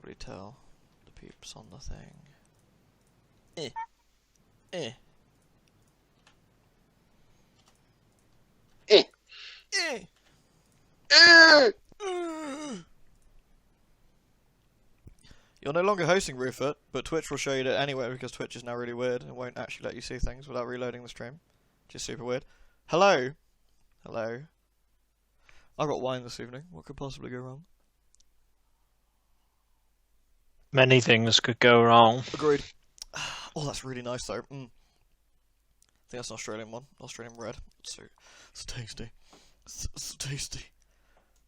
probably tell the peeps on the thing. Eh. You're no longer hosting Roofit, but Twitch will show you that anyway because Twitch is now really weird and won't actually let you see things without reloading the stream, which is super weird. Hello. Hello. I got wine this evening. What could possibly go wrong? Many things could go wrong. Agreed. Oh, that's really nice though. I think that's an Australian one. Australian red. It's tasty. It's tasty.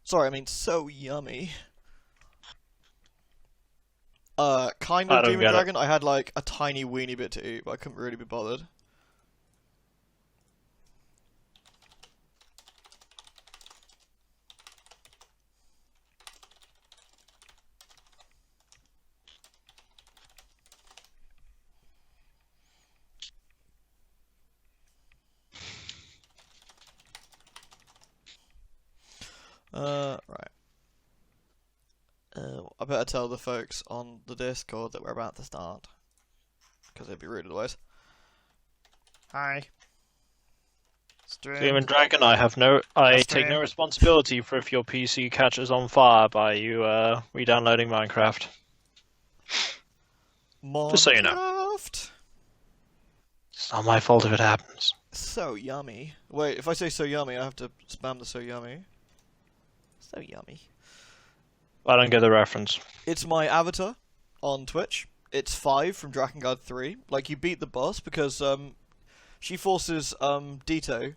Sorry, I mean so yummy. Kind of Demon Dragon. I had like a tiny weeny bit to eat, but I couldn't really be bothered. Right. I better tell the folks on the Discord that we're about to start. Because it'd be rude otherwise. Hi. Demon Dragon, I take no responsibility for if your PC catches on fire by you re-downloading Minecraft. Just so you know. It's not my fault if it happens. So yummy. Wait, if I say so yummy, I have to spam the so yummy. So yummy. I don't get the reference. It's my avatar on Twitch. It's 5 from Drakengard 3. Like, you beat the boss because she forces Dito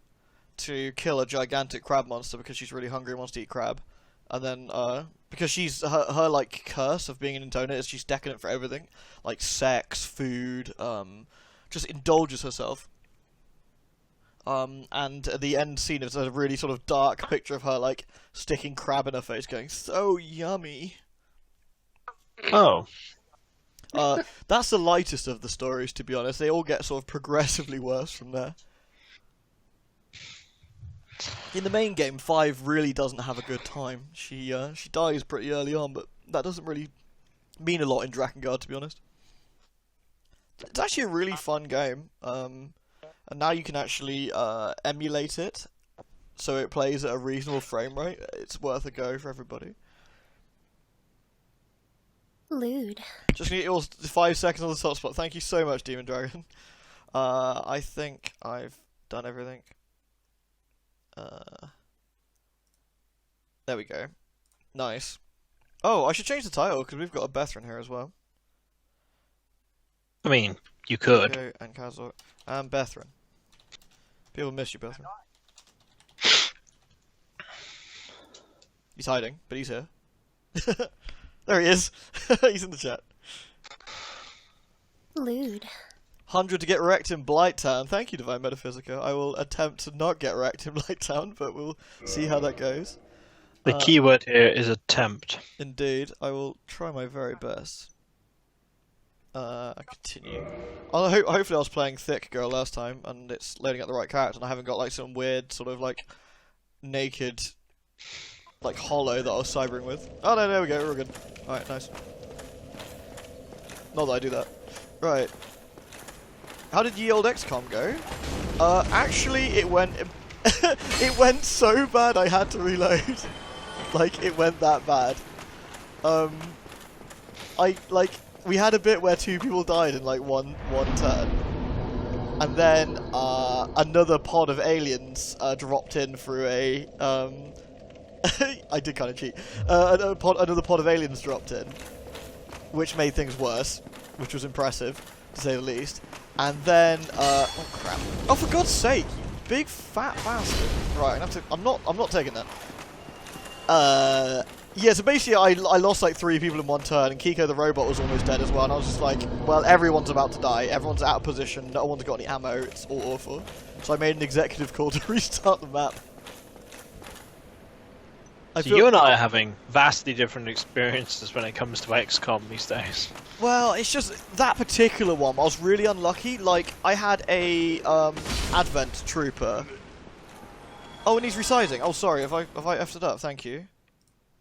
to kill a gigantic crab monster because she's really hungry and wants to eat crab. And then, because she's, her like, curse of being an Intona is she's decadent for everything. Like, sex, food, just indulges herself. And the end scene is a really sort of dark picture of her, like, sticking crab in her face, going, so yummy. Oh. That's the lightest of the stories, to be honest. They all get sort of progressively worse from there. In the main game, 5 really doesn't have a good time. She dies pretty early on, but that doesn't really mean a lot in Drakengard, to be honest. It's actually a really fun game. And now you can actually emulate it, so it plays at a reasonable frame rate. It's worth a go for everybody. Lewd. Just need your 5 seconds on the top spot. Thank you so much, Demon Dragon. I think I've done everything. There we go. Nice. Oh, I should change the title, because we've got a Bethran here as well. I mean, you could. Kiko and Kadzork. And Bethran. People miss you, Bethran. He's hiding, but he's here. There he is. He's in the chat. Lewd. 100 to get wrecked in Blight Town. Thank you, Divine Metaphysica. I will attempt to not get wrecked in Blight Town, but we'll see how that goes. The keyword here is attempt. Indeed. I will try my very best. I continue. Hopefully I was playing Thick Girl last time, and it's loading up the right character, and I haven't got like some weird sort of like naked, like hollow that I was cybering with. Oh no, there we go, we're good. Alright, nice. Not that I do that. Right. How did ye old XCOM go? Actually it went it went so bad I had to reload. Like, it went that bad. We had a bit where 2 people died in like one turn, and then another pod of aliens dropped in through a I did kind of cheat. Another pod of aliens dropped in, which made things worse, which was impressive to say the least. And then oh crap! Oh, for God's sake, you big fat bastard! Right, I'm not taking that. Yeah, so basically I lost like 3 people in one turn, and Kiko the robot was almost dead as well, and I was just like, well, everyone's about to die, everyone's out of position, no one's got any ammo, it's all awful. So I made an executive call to restart the map. So you and I are having vastly different experiences when it comes to XCOM these days. Well, it's just that particular one, I was really unlucky. Like, I had a Advent Trooper. Oh, and he's resizing. Oh, sorry, have I effed it up, thank you.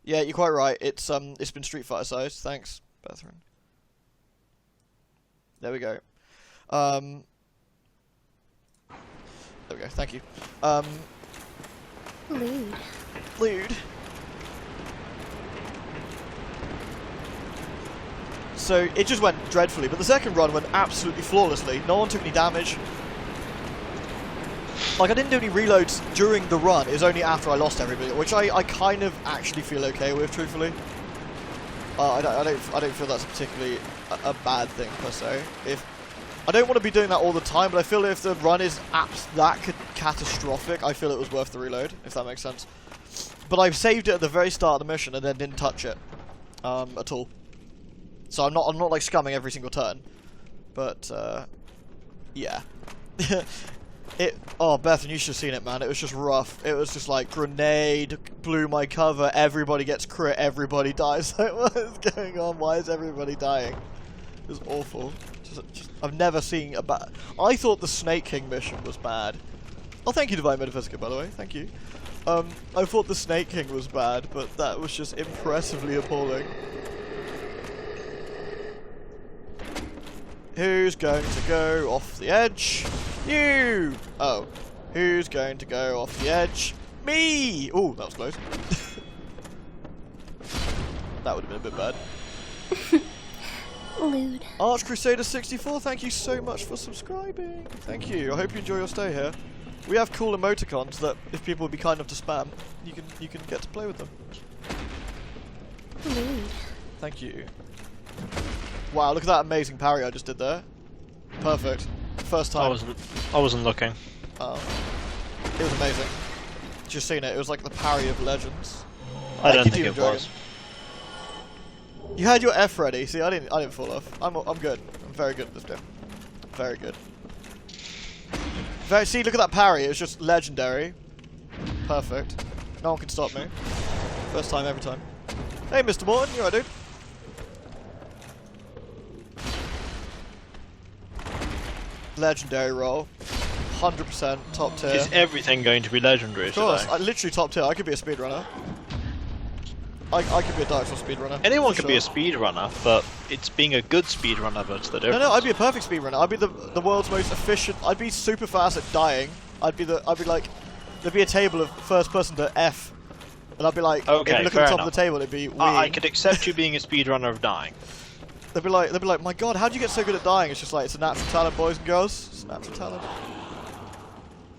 Yeah, you're quite right. It's been Street Fighter sized. Thanks. Brethren. There we go. There we go, thank you. Lewd. Lewd. So it just went dreadfully, but the second run went absolutely flawlessly. No one took any damage. Like, I didn't do any reloads during the run. It was only after I lost everybody, which I kind of actually feel okay with, truthfully. I don't feel that's particularly a bad thing per se. I don't want to be doing that all the time, but I feel if the run is that catastrophic, I feel it was worth the reload, if that makes sense. But I saved it at the very start of the mission and then didn't touch it at all. So I'm not like scumming every single turn, but yeah. Oh, Bethan, you should have seen it, man. It was just rough. It was just like grenade, blew my cover, everybody gets crit, everybody dies. Like, what is going on? Why is everybody dying? It was awful. I've never seen a bad. I thought the Snake King mission was bad. Oh, thank you, Divine Metaphysica, by the way. Thank you. I thought the Snake King was bad, but that was just impressively appalling. Who's going to go off the edge? You! Oh. Who's going to go off the edge? Me! Oh, that was close. That would have been a bit bad. Lewd. Arch Crusader 64, thank you so much for subscribing. Thank you. I hope you enjoy your stay here. We have cool emoticons that, if people would be kind enough to spam, you can get to play with them. Lewd. Thank you. Wow, look at that amazing parry I just did there. Perfect. First time. I wasn't looking. Oh. It was amazing. Just seen it. It was like the parry of legends. I don't think it was. You had your F ready. See, I didn't fall off. I'm good. I'm very good at this game. Very good. See, look at that parry. It was just legendary. Perfect. No one can stop me. First time, every time. Hey, Mr. Morton, you alright, dude? Legendary roll. 100% top tier. Is everything going to be legendary Of course, today? literally top tier. I could be a speedrunner. I could be a Dark Souls speedrunner. Anyone can be a speedrunner, but it's being a good speedrunner that's the difference. No, I'd be a perfect speedrunner. I'd be the world's most efficient. I'd be super fast at dying. I'd be like, there'd be a table of first person to F, and I'd be like, okay, if you look at the top of the table, it'd be I could accept you being a speedrunner of dying. They'd be like, my God, how do you get so good at dying? It's just like, it's a natural talent, boys and girls. It's a natural talent.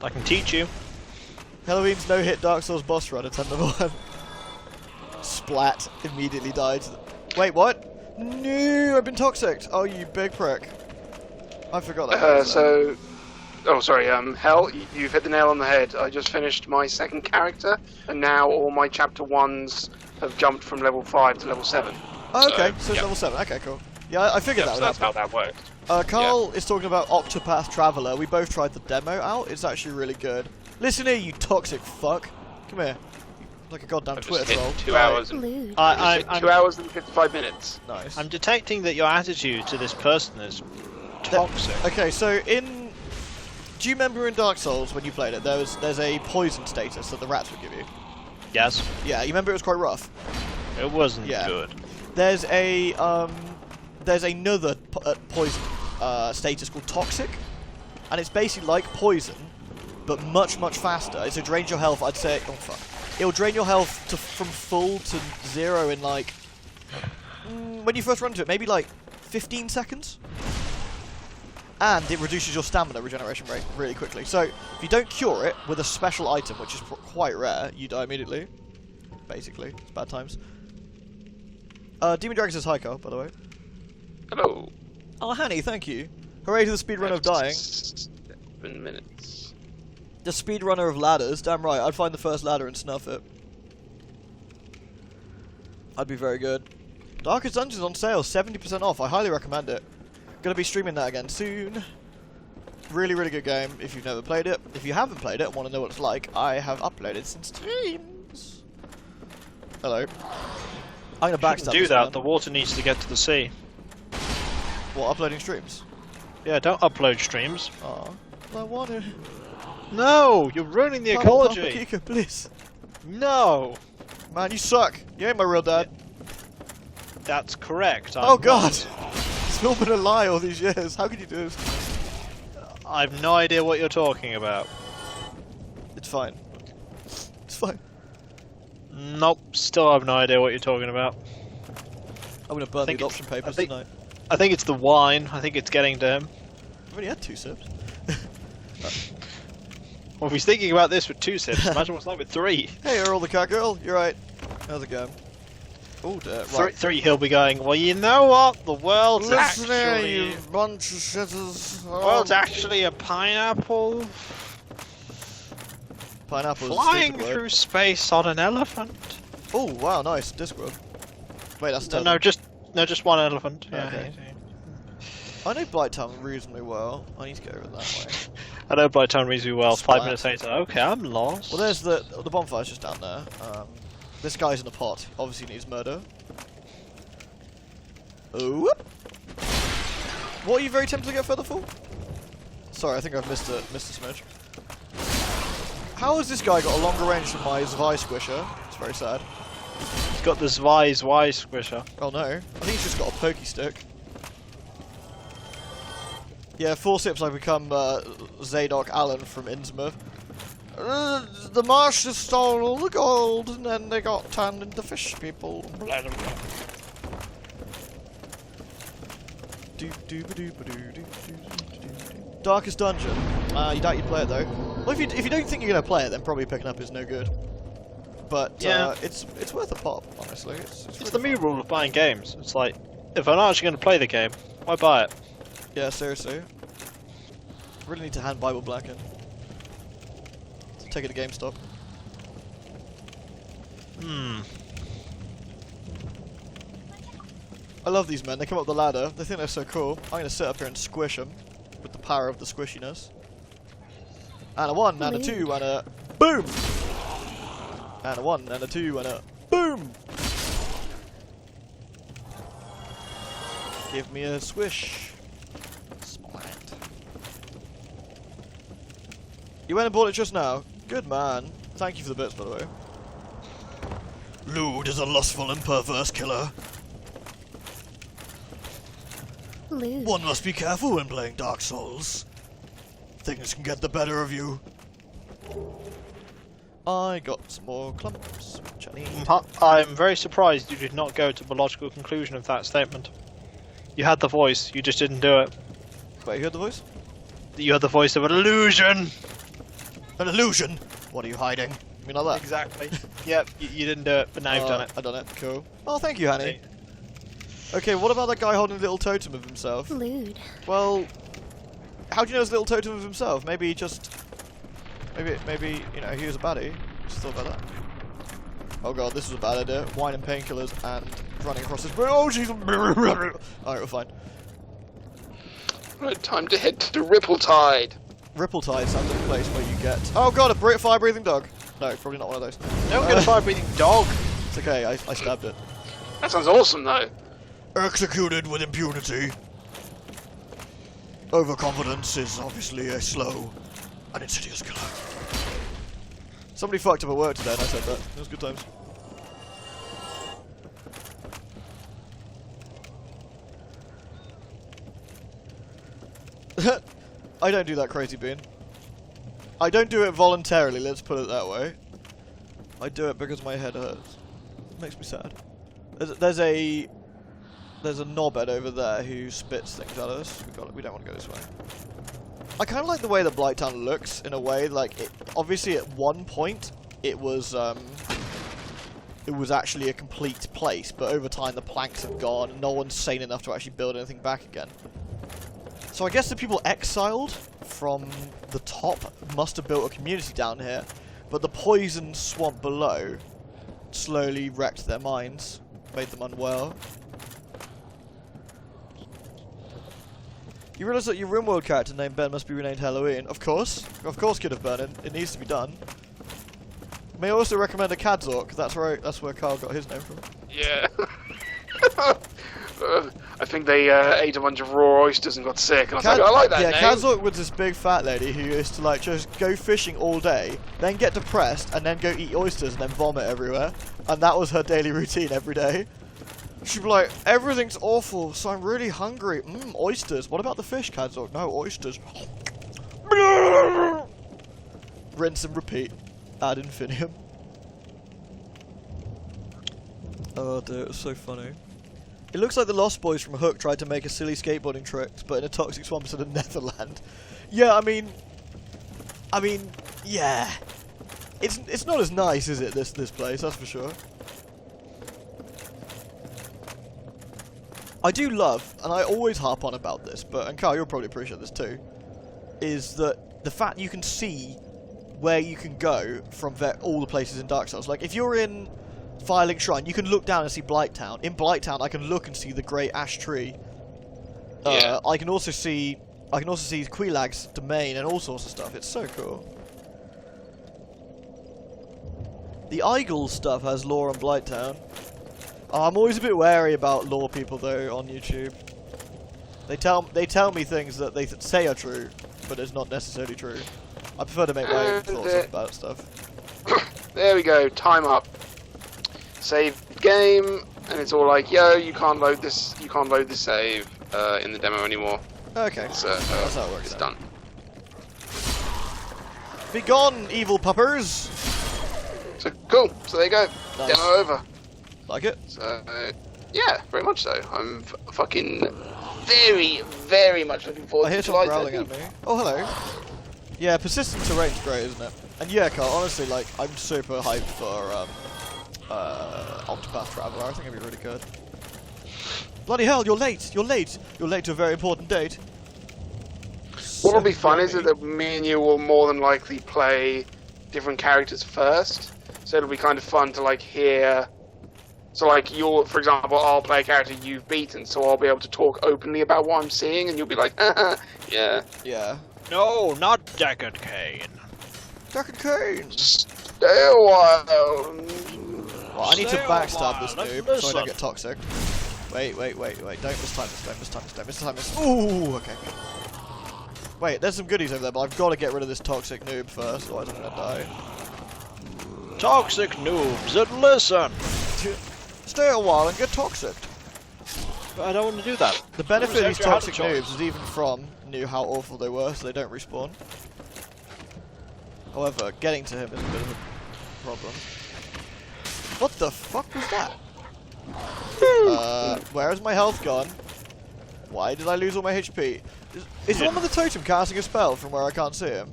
I can teach you. Helloween's no-hit Dark Souls boss run, attempt number 1. Splat. Immediately died. Wait, what? No, I've been toxicked. Oh, you big prick. I forgot that. Oh, sorry, Hell, you've hit the nail on the head. I just finished my second character, and now all my chapter 1s have jumped from level 5 to level 7. Oh, okay, so it's level 7. Okay, cool. Yeah, I figured that would that's happen. how that works. Carl is talking about Octopath Traveler. We both tried the demo out. It's actually really good. Listen here, you toxic fuck. Come here. Like a goddamn Twitter troll. 2 hours. Lewd. 2 hours and 55 minutes. Nice. I'm detecting that your attitude to this person is toxic. Okay, so do you remember in Dark Souls when you played it? There's a poison status that the rats would give you. Yes. Yeah, you remember it was quite rough. It wasn't good. There's another poison status called toxic, and it's basically like poison, but much faster. So it drains your health. I'd say, oh fuck, it'll drain your health from full to 0 in like when you first run into it, maybe like 15 seconds. And it reduces your stamina regeneration rate really quickly. So if you don't cure it with a special item, which is quite rare, you die immediately. Basically, it's bad times. Demon Dragon says hi, Carl, by the way. Hello. Oh, Hanny, thank you. Hooray to the speedrun of dying. 7 minutes. The speedrunner of ladders. Damn right, I'd find the first ladder and snuff it. I'd be very good. Darkest Dungeons on sale, 70% off. I highly recommend it. Gonna be streaming that again soon. Really good game if you've never played it. If you haven't played it and want to know what it's like, I have uploaded some streams. Hello. I'm gonna backstab do this that. man. The water needs to get to the sea. What, uploading streams? Yeah, don't upload streams. Oh, I want to. No, you're ruining the ecology. Papa, Kiko, please. No. Man, you suck. You ain't my real dad. That's correct. Oh God! It's all been a lie all these years. How could you do this? I've no idea what you're talking about. It's fine. It's fine. Nope, still have no idea what you're talking about. I'm gonna burn the adoption papers tonight. I think it's the wine. I think it's getting to him. I've only had 2 sips. Well, if he's thinking about this with 2 sips, imagine what's like with 3. Hey, Earl the cat girl. You're right. How's it going? Oh, right. 3 he'll be going, well, you know what? The world's Listen here, actually... you bunch of shitters. The world's actually a pineapple Pineapple flying through space on an elephant. Oh, wow, nice. Discworld. Wait, that's No, just one elephant. Yeah, okay. I know Blight Town reasonably well. I need to go over that way. I know Blight Town reasonably well. Splat. 5 minutes later, okay, I'm lost. Well, there's the bonfire's just down there. This guy's in the pot. Obviously needs murder. Oh. What are you very tempted to get further for? Sorry, I think I've missed a smidge. How has this guy got a longer range than my Zwei Squisher? It's very sad. He's got the Zwei Squisher. Oh no, I think he's just got a pokey stick. Yeah, 4 sips I've become Zadok Allen from Innsmouth. The Martians stole all the gold and then they got turned into fish people. Darkest Dungeon. You doubt you'd play it though. Well, if you don't think you're gonna play it, then probably picking up is no good. But yeah, it's worth a pop, honestly. It's really the me rule of buying games. It's like, if I'm not actually going to play the game, why buy it? Yeah, seriously. Really need to hand Bible Black in. Take it to GameStop. I love these men. They come up the ladder. They think they're so cool. I'm going to sit up here and squish them with the power of the squishiness. And a 1, and a 2, and a boom! And a 1, and a 2, and a boom! Give me a swish. Splat. You went and bought it just now? Good man. Thank you for the bits, by the way. Lewd is a lustful and perverse killer. Lewd. One must be careful when playing Dark Souls. Things can get the better of you. I got some more clumps, which I need. I'm very surprised you did not go to the logical conclusion of that statement. You had the voice, you just didn't do it. Wait, you heard the voice? You had the voice of an illusion! An illusion? What are you hiding? You mean like that? Exactly. Yep, you didn't do it, but now you've done it. I've done it, cool. Oh, thank you, Hanny. Okay, what about that guy holding a little totem of himself? Lewd. Well, how do you know it's a little totem of himself? Maybe he just... Maybe, you know, he was a baddie. Just thought about that. Oh god, this was a bad idea. Wine and painkillers and running across this... Oh, jeez! Alright, we're fine. Right, time to head to Rippletide. Rippletide sounds like a place where you get... Oh god, a fire-breathing dog! No, probably not one of those. Don't get a fire-breathing dog! It's okay, I stabbed it. That sounds awesome, though. Executed with impunity. Overconfidence is obviously a slow and insidious killer. Somebody fucked up at work today and I said that. It was good times. I don't do that, Crazy Bean. I don't do it voluntarily, let's put it that way. I do it because my head hurts. It makes me sad. There's a knobhead over there who spits things at us. We don't want to go this way. I kind of like the way the Blight Town looks, in a way. Like, obviously at one point, it was actually a complete place, but over time the planks have gone, and no one's sane enough to actually build anything back again. So I guess the people exiled from the top must have built a community down here, but the poison swamp below slowly wrecked their minds, made them unwell. You realise that your RimWorld character named Ben must be renamed Helloween? Of course, Kid of Burning. It needs to be done. May I also recommend a Kadzork? That's right. That's where Carl got his name from. Yeah. I think they ate a bunch of raw oysters and got sick. And I like that name. Kadzork was this big fat lady who used to like just go fishing all day, then get depressed, and then go eat oysters and then vomit everywhere. And that was her daily routine every day. She'd be like, everything's awful, so I'm really hungry. Oysters. What about the fish, Kadzork? No, oysters. Rinse and repeat. Ad infinitum. Oh dear, it was so funny. It looks like the Lost Boys from Hook tried to make a silly skateboarding trick, but in a toxic swamp instead of Netherland. Yeah, I mean, yeah. It's not as nice, is it? This place, that's for sure. I do love, and I always harp on about this, and Carl, you'll probably appreciate this too, is that the fact you can see where you can go from all the places in Dark Souls. Like, if you're in Firelink Shrine, you can look down and see Blight Town. In Blight Town, I can look and see the great ash tree. Yeah. I can also see Quilag's domain and all sorts of stuff. It's so cool. The Eigel stuff has lore on Blight Town. I'm always a bit wary about lore people though on YouTube. They tell me things that they say are true, but it's not necessarily true. I prefer to make my own thoughts about stuff. There we go. Time up. Save game, and it's all like, yo, you can't load this. You can't load the save in the demo anymore. Okay. So that's how it works. It's then. done. Be gone, evil puppers. So cool. So there you go. Nice. Demo over. Like it? So yeah, very much so. I'm fucking very, very much looking forward I hear to someone July growling 13th. at me. Oh, hello. Yeah, persistent terrain's great, isn't it? And yeah, Carl, honestly, like, I'm super hyped for Octopath Traveler. I think it'd be really good. Bloody hell, you're late! You're late! You're late to a very important date. What'll be fun is that me and you will more than likely play different characters first. So it'll be kind of fun to like hear. So like for example, I'll play a character you've beaten, so I'll be able to talk openly about what I'm seeing, and you'll be like, yeah. Yeah. No, not Deckard Cain. Deckard Cain! Stay a while. Well, I need to Stay a backstab while, this let's noob so I listen. don't get toxic. Wait. Don't mistime this. Ooh, okay. Wait, there's some goodies over there, but I've got to get rid of this toxic noob first, otherwise I'm gonna die. Toxic noobs that listen. Stay a while and get toxic. But I don't want to do that. The benefit of these Exactly how to toxic choice. noobs is even from knew how awful they were, so they don't respawn. However, getting to him is a bit of a problem. What the fuck was that? Where is my health gone? Why did I lose all my HP? Is one with the totem casting a spell from where I can't see him?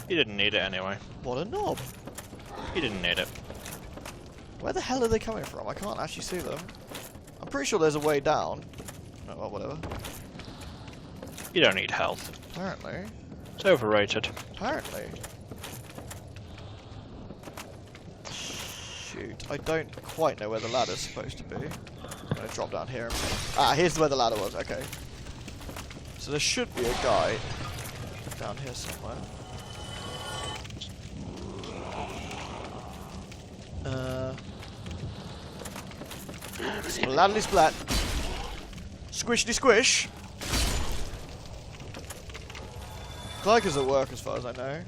You didn't need it anyway. What a knob. You didn't need it. Where the hell are they coming from? I can't actually see them. I'm pretty sure there's a way down. Oh, well, whatever. You don't need health. Apparently. It's overrated. Apparently. Shoot, I don't quite know where the ladder's supposed to be. I'm gonna drop down here. Here's where the ladder was, okay. So there should be a guy down here somewhere. Splatty splat. Squishity squish. Glyca's at work as far as I know.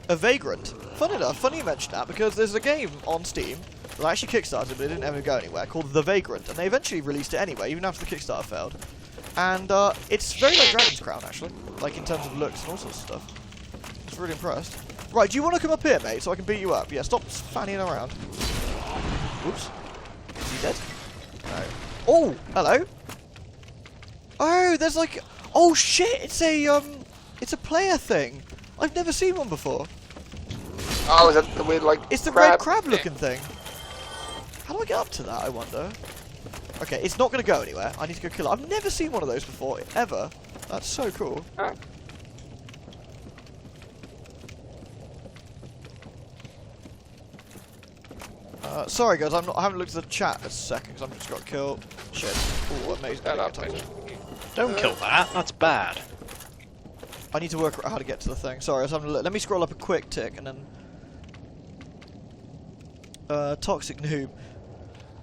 A Vagrant. Fun enough, funny you mentioned that, because there's a game on Steam that I actually kickstarted but it didn't ever go anywhere, called The Vagrant, and they eventually released it anyway, even after the Kickstarter failed. And it's very like Dragon's Crown, actually, like in terms of looks and all sorts of stuff. I was really impressed. Right, do you want to come up here, mate, so I can beat you up? Yeah, stop fanning around. Oops. Is he dead? No. Oh, hello. Oh, there's like... Oh shit, it's a player thing. I've never seen one before. Oh, is that the weird like? It's the red crab looking thing. How do I get up to that, I wonder? Okay, it's not going to go anywhere. I need to go kill it. I've never seen one of those before, ever. That's so cool. Sorry guys, I haven't looked at the chat a second because I've just got killed. Shit. Oh, amazing. Don't kill that. That's bad. I need to work out how to get to the thing. Sorry, I was having a look. Let me scroll up a quick tick and then... Toxic noob.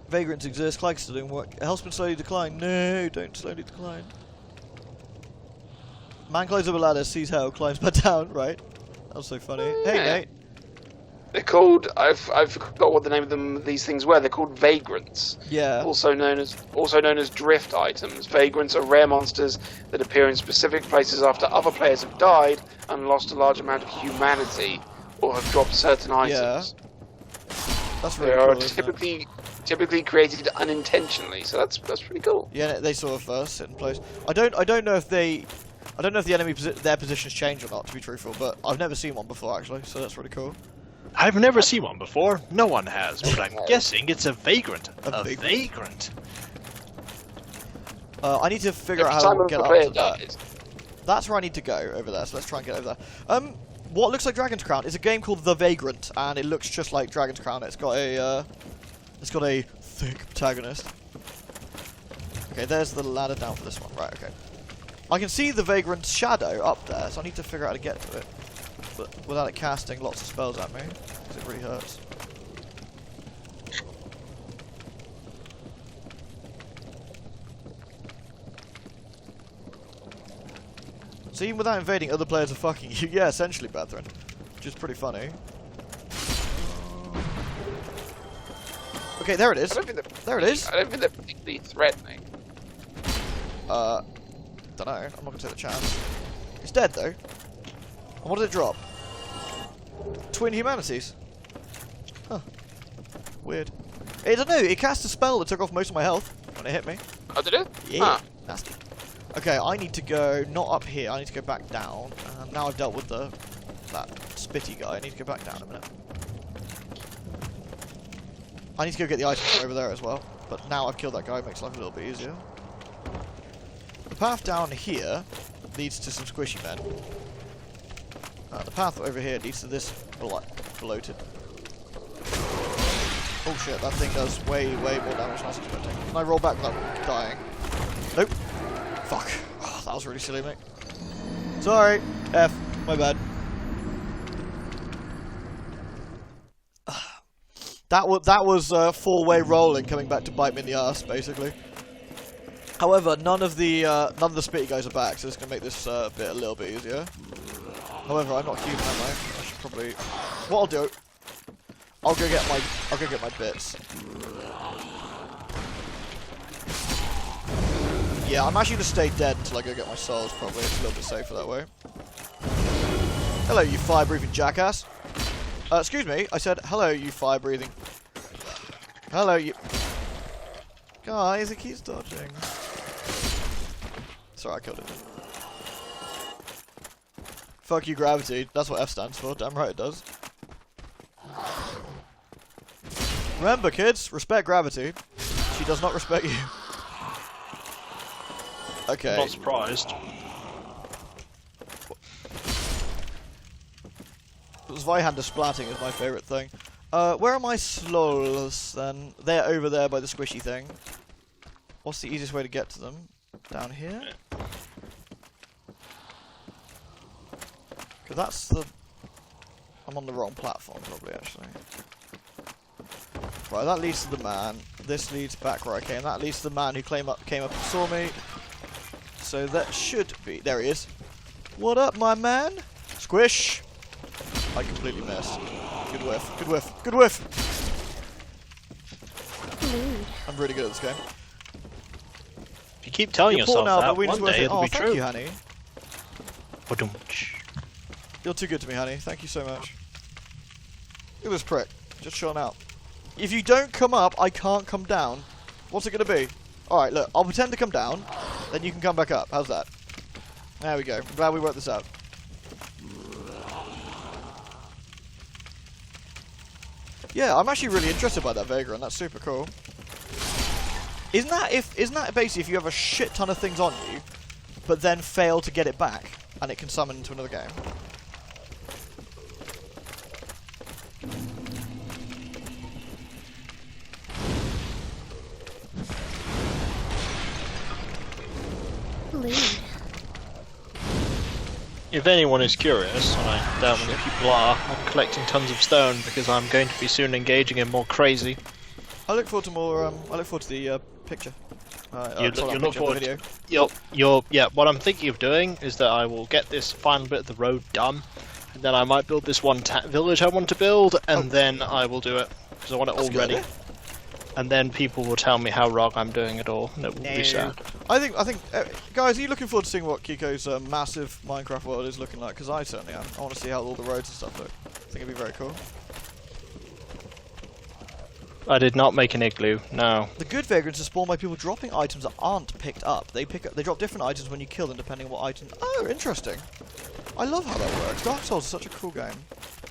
Vagrants exist. Clyke's still doing work. Health's been slowly declining. No, don't slowly decline. Man climbs up a ladder, sees hell, climbs back down. Right. That was so funny. Hey, Nate. They're called. I forgot what the name of these things were. They're called vagrants. Yeah. Also known as drift items. Vagrants are rare monsters that appear in specific places after other players have died and lost a large amount of humanity or have dropped certain items. That's really They cool. are typically created unintentionally, so that's pretty cool. Yeah, they sort of sit in place. I don't know if the enemy their positions change or not, to be truthful, but I've never seen one before actually, so that's really cool. I've never seen one before. No one has, but I'm guessing it's a vagrant. A vagrant. I need to figure Every out how time to a get up player to that. dies. That's where I need to go, over there, so let's try and get over there. What looks like Dragon's Crown is a game called The Vagrant, and it looks just like Dragon's Crown. It's got a thick protagonist. Okay, there's the ladder down for this one. Right, okay. I can see the Vagrant's shadow up there, so I need to figure out how to get to it. But without it casting lots of spells at me, because it really hurts. So even without invading, other players are fucking you. Yeah, essentially, Bethrin. Which is pretty funny. Okay, there it is. There it is. I don't think they're particularly threatening. Don't know. I'm not gonna take the chance. It's dead though. And what did it drop? Twin humanities. Huh. Weird. I don't know. It cast a spell that took off most of my health when it hit me. Oh, did it? Yeah. Huh. Nasty. Okay, I need to go not up here. I need to go back down. Now I've dealt with that spitty guy. I need to go back down a minute. I need to go get the items from over there as well. But now I've killed that guy, it makes life a little bit easier. The path down here leads to some squishy men. The path over here leads to this bloated. Oh shit, that thing does way more damage than I was expecting. Can I roll back without dying? Nope. Fuck. Oh, that was really silly, mate. Sorry. F. My bad. That was four-way rolling coming back to bite me in the ass, basically. However, none of the spitty guys are back, so it's gonna make this bit a little bit easier. However, I'm not human, am I? I should probably. What I'll do, I'll go get my bits. Yeah, I'm actually gonna stay dead until I go get my souls. Probably it's a little bit safer that way. Hello, you fire-breathing jackass. Excuse me, I said hello, you fire-breathing. Hello, you. Guys, it keeps dodging. Sorry, I killed it. Fuck you, gravity. That's what F stands for. Damn right it does. Remember, kids, respect gravity. She does not respect you. Okay. I'm not surprised. Zweihander splatting is my favourite thing. Where are my slols then? They're over there by the squishy thing. What's the easiest way to get to them? Down here? Because that's the... I'm on the wrong platform probably actually. Right, that leads to the man. This leads back where I came. That leads to the man who came up and saw me. So that should be... There he is. What up, my man? Squish! I completely missed. Good whiff. Good whiff. Good whiff! I'm really good at this game. If you keep telling You're poor yourself now, that, but we one just worth day it. it'll Oh, be thank true. you, honey. Ba-dum-tsh. You're too good to me, honey. Thank you so much. Look at this prick. Just chilling out. If you don't come up, I can't come down. What's it going to be? Alright, look. I'll pretend to come down. Then you can come back up. How's that? There we go. I'm glad we worked this out. Yeah, I'm actually really interested by that Vagrant. That's super cool. Isn't that basically if you have a shit ton of things on you, but then fail to get it back, and it can summon into another game? Lead. If anyone is curious, and I doubt many people are, I'm collecting tons of stone because I'm going to be soon engaging in more crazy. I look forward to more. I look forward to the picture. You look forward to video. Yeah, what I'm thinking of doing is that I will get this final bit of the road done, then I might build this one village I want to build, and then I will do it because I want it all ready. And then people will tell me how wrong I'm doing it all, and it will be sad. I think, guys, are you looking forward to seeing what Kiko's massive Minecraft world is looking like? Because I certainly am. I want to see how all the roads and stuff look. I think it'd be very cool. I did not make an igloo. No. The good vagrants are spawned by people dropping items that aren't picked up. They drop different items when you kill them, depending on what item. Oh, interesting. I love how that works. Dark Souls is such a cool game.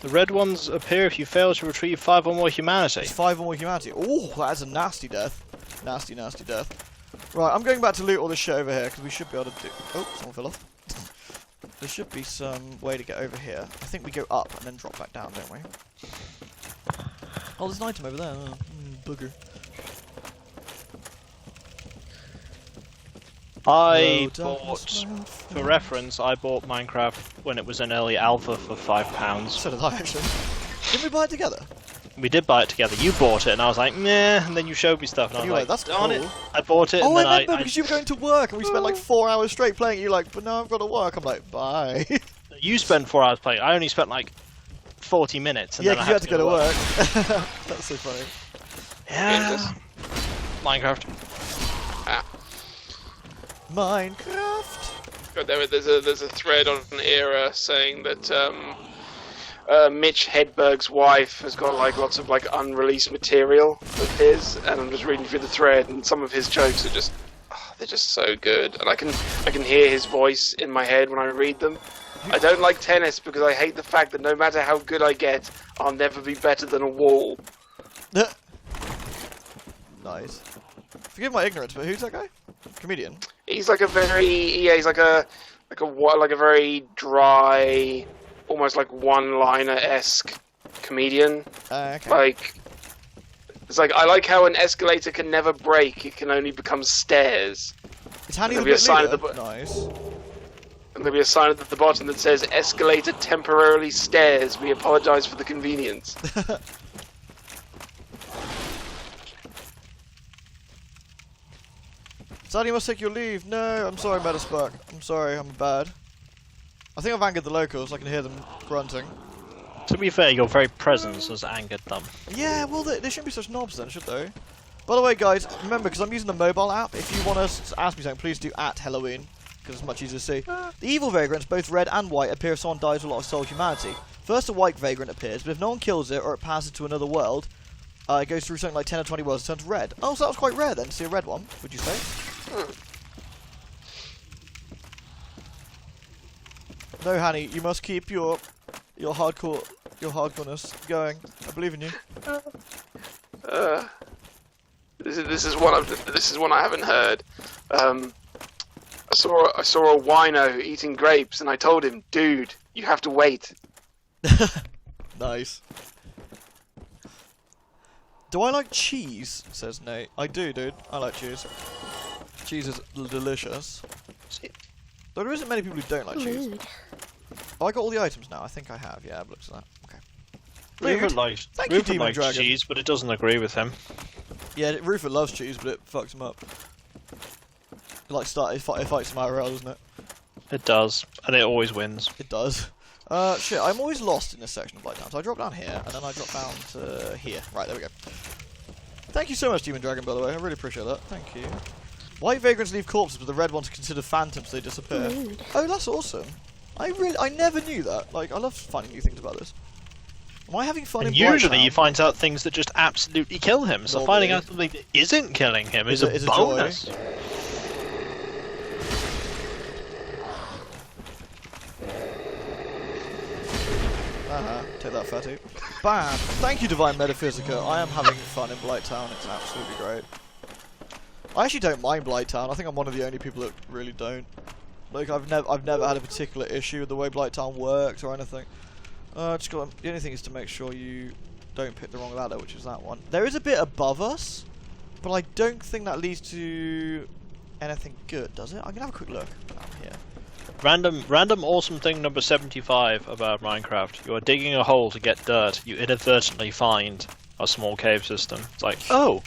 The red ones appear if you fail to retrieve 5 or more humanity. It's 5 or more humanity. Oh, that is a nasty death. Nasty, nasty death. Right, I'm going back to loot all this shit over here, because we should be able to do... Oh, someone fell off. There should be some way to get over here. I think we go up and then drop back down, don't we? Oh, there's an item over there. Oh, booger. I bought, for reference, I bought Minecraft when it was in early alpha for £5. So did I, actually. Didn't we buy it together? We did buy it together. You bought it, and I was like, meh, and then you showed me stuff, and I was like, that's darn cool. it. I bought it, Oh, and then I remember, because you were going to work, and we spent like 4 hours straight playing it. You're like, but now I've got to work. I'm like, bye. You spent 4 hours playing. I only spent like 40 minutes. And yeah, because you had to go to work. That's so funny. Yeah. Minecraft. Minecraft. God damn it, there's a thread on Era saying that Mitch Hedberg's wife has got like lots of like unreleased material of his, and I'm just reading through the thread, and some of his jokes are just they're just so good, and I can hear his voice in my head when I read them. I don't like tennis because I hate the fact that no matter how good I get, I'll never be better than a wall. Nice. Forgive my ignorance, but who's that guy? Comedian. He's like a he's like a very dry, almost like one-liner-esque comedian. Okay. Like, it's like, I like how an escalator can never break; it can only become stairs. It's handy There'll be a sign at the Nice. And there'll be a sign at the bottom that says "Escalator temporarily stairs. We apologise for the convenience." Sadly, you must take your leave. No, I'm sorry, Metaspark. I'm sorry, I'm bad. I think I've angered the locals. I can hear them grunting. To be fair, your very presence has angered them. Yeah, well, they shouldn't be such knobs then, should they? By the way, guys, remember, because I'm using the mobile app, if you want to ask me something, please do at Helloween, because it's much easier to see. The evil vagrants, both red and white, appear if someone dies with a lot of soul humanity. First, a white vagrant appears, but if no one kills it or it passes to another world, it goes through something like 10 or 20 worlds and turns red. Oh, so that was quite rare then to see a red one, would you say? No, Hanny, you must keep your hardcoreness going. I believe in you. This is one I haven't heard. I saw a wino eating grapes, and I told him, "Dude, you have to wait." Nice. Do I like cheese? Says Nate. I do, dude. I like cheese. Cheese is delicious. Though there isn't many people who don't like cheese. Oh, I got all the items now. I think I have. Yeah, I've looked at that. Okay. Rupert likes cheese, but it doesn't agree with him. Yeah, Rupert loves cheese, but it fucks him up. It fights him IRL, doesn't it? It does, and it always wins. It does. Shit, I'm always lost in this section of Blighttown. So I drop down here, and then I drop down to here. Right, there we go. Thank you so much, Demon Dragon, by the way. I really appreciate that. Thank you. White vagrants leave corpses, but the red ones are considered phantoms, so they disappear. Oh, that's awesome. I never knew that. Like, I love finding new things about this. Am I having fun in Blighttown? Usually you find out things that just absolutely kill him, so finding out something that isn't killing him is a bonus. Take that, fatty. Bam! Thank you, Divine Metaphysica. I am having fun in Blighttown. It's absolutely great. I actually don't mind Blighttown. I think I'm one of the only people that really don't. Like, I've never had a particular issue with the way Blighttown works or anything. The only thing is to make sure you don't pick the wrong ladder, which is that one. There is a bit above us, but I don't think that leads to anything good, does it? I'm gonna have a quick look down here. Random awesome thing number 75 about Minecraft. You are digging a hole to get dirt. You inadvertently find a small cave system. It's like, oh,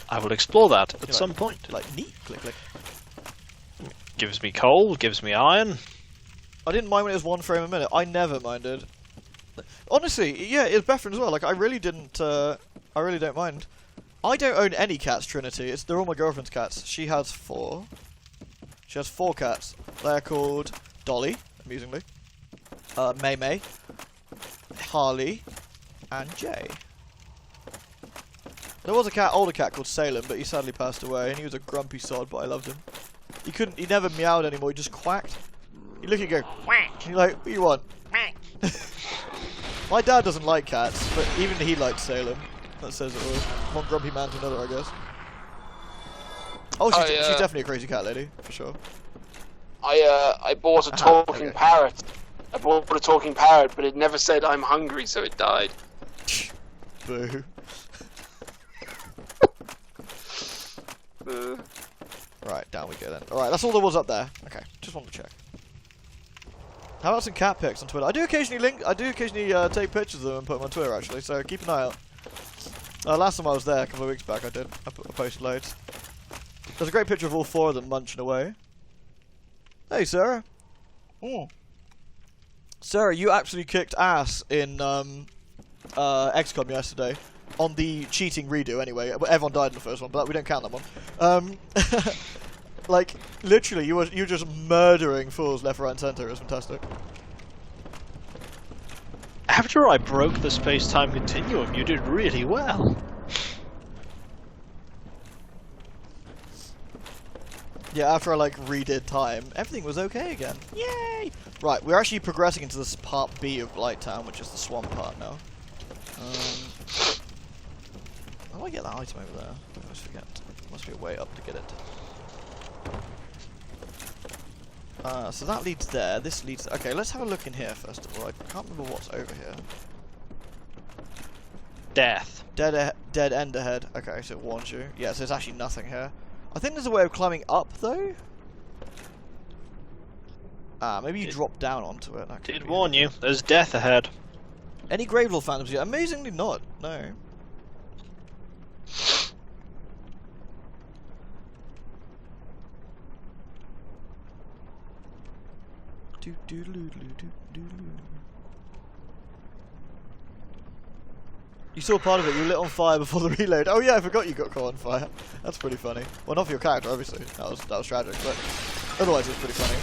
I will explore that at some point. Like, neat, click, click. Gives me coal, gives me iron. I didn't mind when it was 1 frame a minute. I never minded. Honestly, yeah, it's better as well. Like, I really didn't, I really don't mind. I don't own any cats, Trinity. They're all my girlfriend's cats. She has 4. She has 4 cats. They're called Dolly, amusingly. May May, Harley, and Jay. There was a older cat called Salem, but he sadly passed away, and he was a grumpy sod, but I loved him. He never meowed anymore, he just quacked. You look at him and go, quack, and you're like, what do you want? My dad doesn't like cats, but even he liked Salem. That says it all. One grumpy man to another, I guess. Oh, she's definitely a crazy cat lady, for sure. I bought a talking parrot. I bought a talking parrot, but it never said I'm hungry, so it died. Boo. Right, down we go then. Alright, that's all there was up there. Okay, just wanted to check. How about some cat pics on Twitter? I do occasionally take pictures of them and put them on Twitter actually, so keep an eye out. Last time I was there, a couple of weeks back, I posted loads. There's a great picture of all 4 of them munching away. Hey, Sarah. Oh. Sarah, you actually kicked ass in XCOM yesterday. On the cheating redo, anyway. Everyone died in the first one, but we don't count that one. Like, literally, you were just murdering fools left, right, and centre. It was fantastic. After I broke the space-time continuum, you did really well. Yeah, after I like redid time, everything was okay again. Yay! Right, we're actually progressing into this part B of Blight Town, which is the swamp part now. How do I get that item over there? I always forget. Must be a way up to get it. So that leads there. This leads. Okay, let's have a look in here first of all. I can't remember what's over here. Death. Dead end ahead. Okay, so it warns you. Yeah, so there's actually nothing here. I think there's a way of climbing up though. Maybe you drop down onto it. Did warn you. There's death ahead. Any Gravelord phantoms yet? Amazingly not. No. You saw part of it, you lit on fire before the reload. Oh yeah, I forgot you got caught on fire. That's pretty funny. Well, not for your character, obviously. That was tragic, but otherwise it was pretty funny.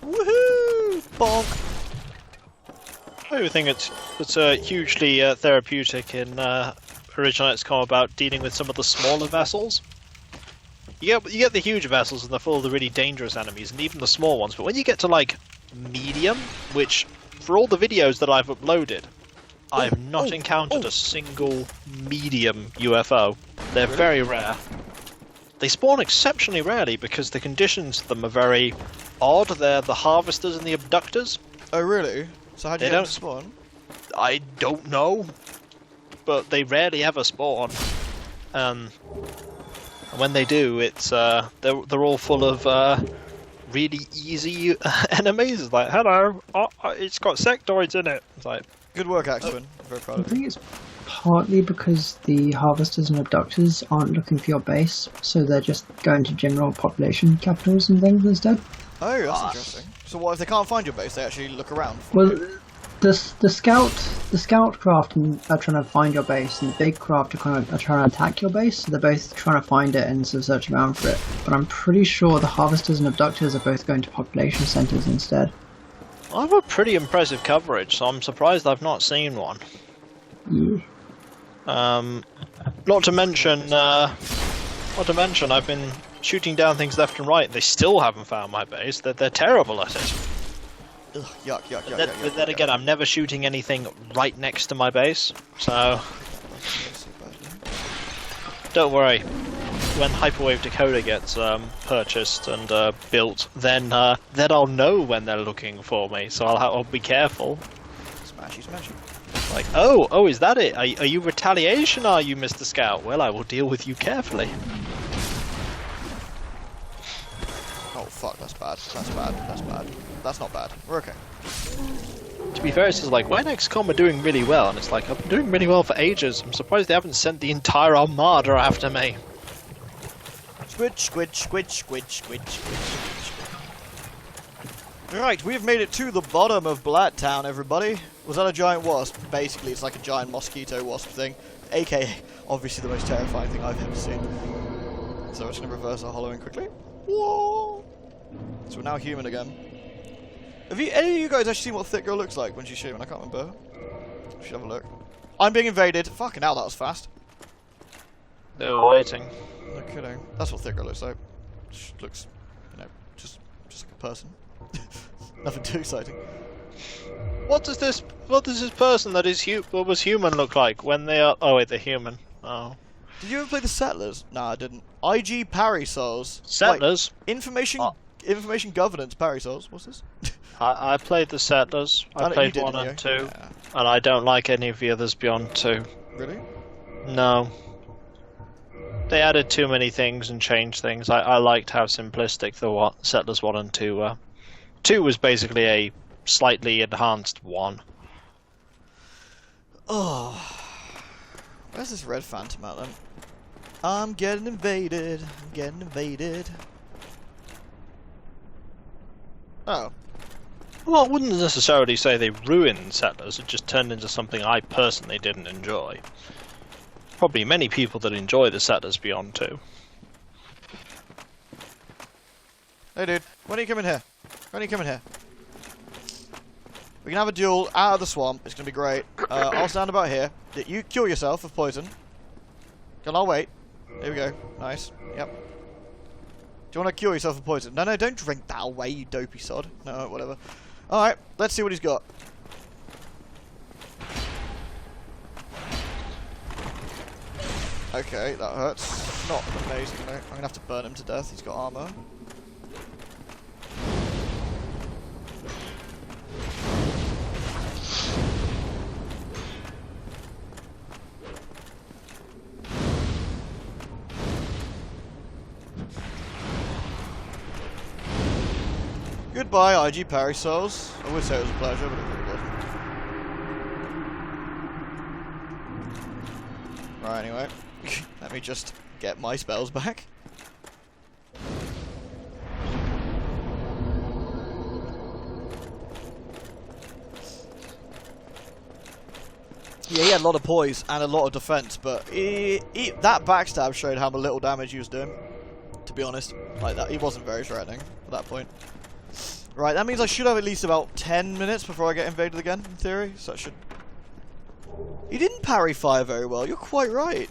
Woohoo! Bonk! I do think it's hugely therapeutic in original XCOM about dealing with some of the smaller vessels. You get the huge vessels and they're full of the really dangerous enemies, and even the small ones. But when you get to like medium, which for all the videos that I've uploaded, I have not encountered a single medium UFO. They're very rare. They spawn exceptionally rarely because the conditions to them are very odd. They're the harvesters and the abductors. Oh really? So how do you get them to spawn? I don't know, but they rarely ever spawn. And when they do, it's they're all full of really easy enemies. It's like, hello, it's got sectoids in it. It's like, good work, Axwin. Very proud of you. I think it's partly because the harvesters and abductors aren't looking for your base, so they're just going to general population capitals and things instead. Oh, that's interesting. So what if they can't find your base? They actually look around for Well, you? the scout craft are trying to find your base, and the big craft are trying to attack your base. So they're both trying to find it and sort of searching around for it. But I'm pretty sure the harvesters and abductors are both going to population centers instead. I have a pretty impressive coverage, so I'm surprised I've not seen one. Yeah. Not to mention, I've been shooting down things left and right, and they still haven't found my base. They're terrible at it. Ugh, yuck, yuck, yuck, But yuck, then yuck, again, yuck. I'm never shooting anything right next to my base, so don't worry. When Hyperwave Dakota gets purchased and built, then I'll know when they're looking for me, so I'll be careful. Smashy, smashy. Like, oh, is that it? Are you retaliation, are you, Mr. Scout? Well, I will deal with you carefully. Oh fuck, that's bad. That's bad. That's bad. That's not bad. We're okay. To be fair, it's just like, when XCOM are doing really well, and it's like, I've been doing really well for ages. I'm surprised they haven't sent the entire armada after me. Squitch, squitch, squitch, squitch, squitch, squitch, squitch. Right, we've made it to the bottom of Blight Town, everybody. Was that a giant wasp? Basically, it's like a giant mosquito wasp thing. AKA, obviously the most terrifying thing I've ever seen. So I'm just going to reverse our Helloween quickly. Whoa! So we're now human again. Have any of you guys actually seen what Thick Girl looks like when she's human? I can't remember. We should have a look. I'm being invaded. Fucking hell, that was fast. They were waiting. No kidding. That's what Thick Girl looks like. She looks, you know, just like a person. Nothing too exciting. What does this person that is was human look like when they are? Oh wait, they're human. Oh. Did you ever play the Settlers? No, I didn't. IG Parry Souls. Settlers. Like, information governance Parry Souls. What's this? I played the Settlers. I played 1 and 2, yeah. and I don't like any of the others beyond 2. Really? No. They added too many things and changed things. I liked how simplistic the Settlers 1 and 2 were. 2 was basically a slightly enhanced 1. Oh. Where's this red phantom at then? I'm getting invaded. I'm getting invaded. Oh. Well, I wouldn't necessarily say they ruined Settlers. It just turned into something I personally didn't enjoy. Probably many people that enjoy the Settlers beyond 2. Hey dude, when are you coming here? When are you coming here? We can have a duel out of the swamp. It's gonna be great. I'll stand about here. You cure yourself of poison. Can I wait? Here we go. Nice. Yep. Do you want to cure yourself of poison? No, don't drink that away, you dopey sod. No, whatever. Alright, let's see what he's got. Okay, that hurts. Not amazing, though. I'm gonna have to burn him to death. He's got armor. Goodbye, IG Parry Souls. I would say it was a pleasure, but it really wasn't. Right, anyway. Let me just get my spells back. Yeah, he had a lot of poise and a lot of defense, but that backstab showed how little damage he was doing. To be honest, like that, he wasn't very threatening at that point. Right, that means I should have at least about 10 minutes before I get invaded again, in theory. So that should... He didn't parry fire very well, you're quite right.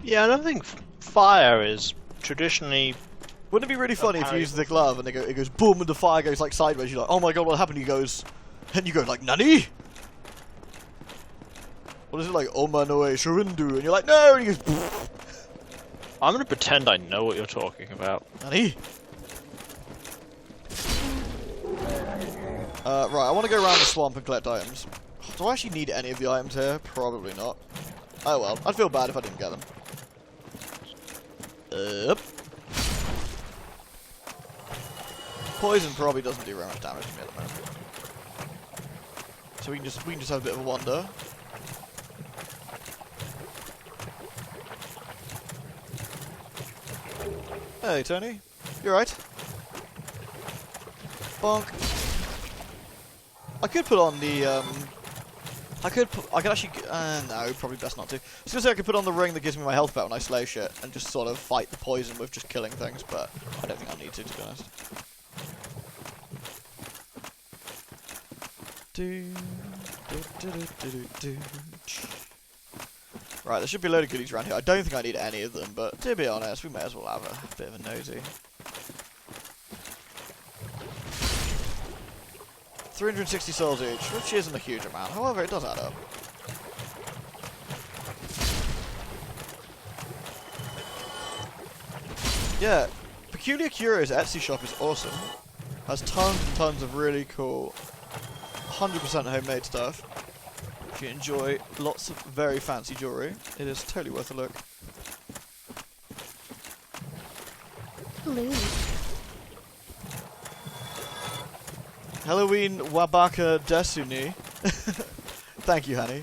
Yeah, I don't think fire is traditionally... Wouldn't it be really funny if you use the glove and it goes boom and the fire goes like sideways, you're like, oh my god, what happened? He goes... And you go like, Nani? What is it like, Oma no e Shirindu? And you're like, no! And he goes... I'm gonna pretend I know what you're talking about. Nani? Right, I want to go around the swamp and collect items. Do I actually need any of the items here? Probably not. Oh well, I'd feel bad if I didn't get them. Poison probably doesn't do very much damage to me at the moment. So we can just have a bit of a wander. Hey Tony, you alright? Bonk. I could put on the I could actually no, probably best not to. I was gonna say I could put on the ring that gives me my health back when I slay shit and just sort of fight the poison with just killing things, but I don't think I need to be honest. Right, there should be a load of goodies around here. I don't think I need any of them, but to be honest, we may as well have a bit of a nosy. 360 souls each, which isn't a huge amount. However, it does add up. Yeah, Peculiar Curious Etsy shop is awesome. Has tons and tons of really cool 100% homemade stuff. If you enjoy lots of very fancy jewellery, it is totally worth a look. Blue. Helloween Wabaka Desuni. Thank you, honey.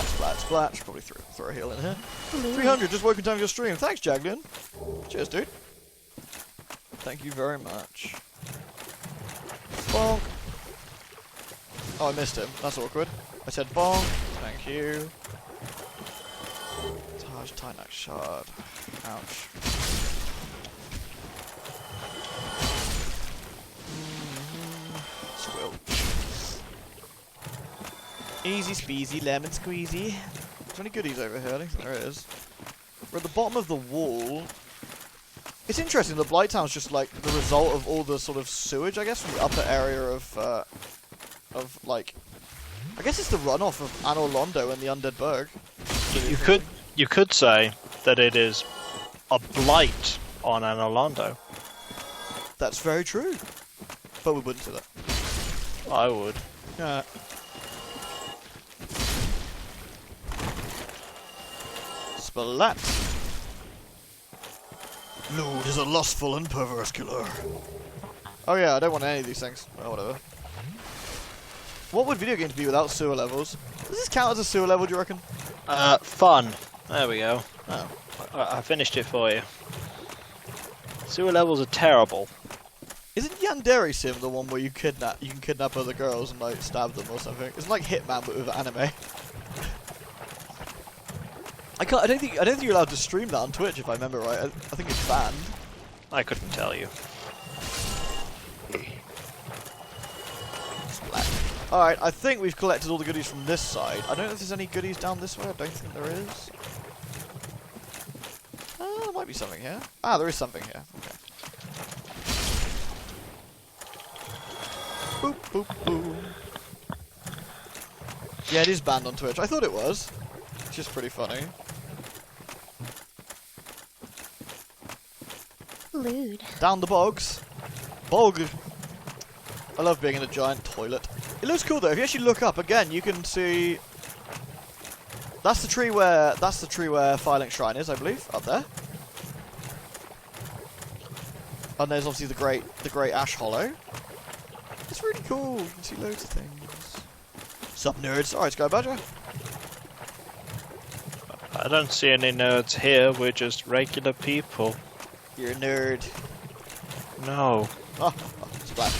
splat, splat, splat. Should probably throw a heal in here. Lewd. 300, just woke in time for your stream. Thanks, Jaglin. Cheers, dude. Thank you very much. Bonk. Oh, I missed him. That's awkward. I said bonk. Thank you. Taj Tynax shard. Ouch. Squill. Easy speasy, lemon squeezy. Is there any goodies over here? I think there is. We're at the bottom of the wall. It's interesting, the Blight Town's just like the result of all the sort of sewage, I guess, from the upper area of like, I guess it's the runoff of Anor Londo and the Undead Burg. You could say that it is a blight on Anor Londo. That's very true. But we wouldn't do that. I would. Yeah. Splat. Lewd is a lustful and perverse killer. Oh yeah, I don't want any of these things. Well, whatever. What would video games be without sewer levels? Does this count as a sewer level, do you reckon? Fun. There we go. Oh. I finished it for you. Sewer levels are terrible. Isn't Yandere Sim the one where you can kidnap other girls and like stab them or something? It's like Hitman but with anime. I don't think you're allowed to stream that on Twitch if I remember right. I think it's banned. I couldn't tell you. Alright, I think we've collected all the goodies from this side. I don't know if there's any goodies down this way. I don't think there is. There might be something here. Ah, there is something here. Okay. Boop, boop, boop. Yeah, it is banned on Twitch. I thought it was. It's just pretty funny. Lewd. Down the bogs. Bog. I love being in a giant toilet. It looks cool though. If you actually look up again, you can see. That's the tree where Firelink Shrine is, I believe, up there. And there's obviously the great Ash Hollow. It's really cool. You can see loads of things. Sup, nerds? Alright, Sky Badger. I don't see any nerds here. We're just regular people. You're a nerd. No. Oh, splat.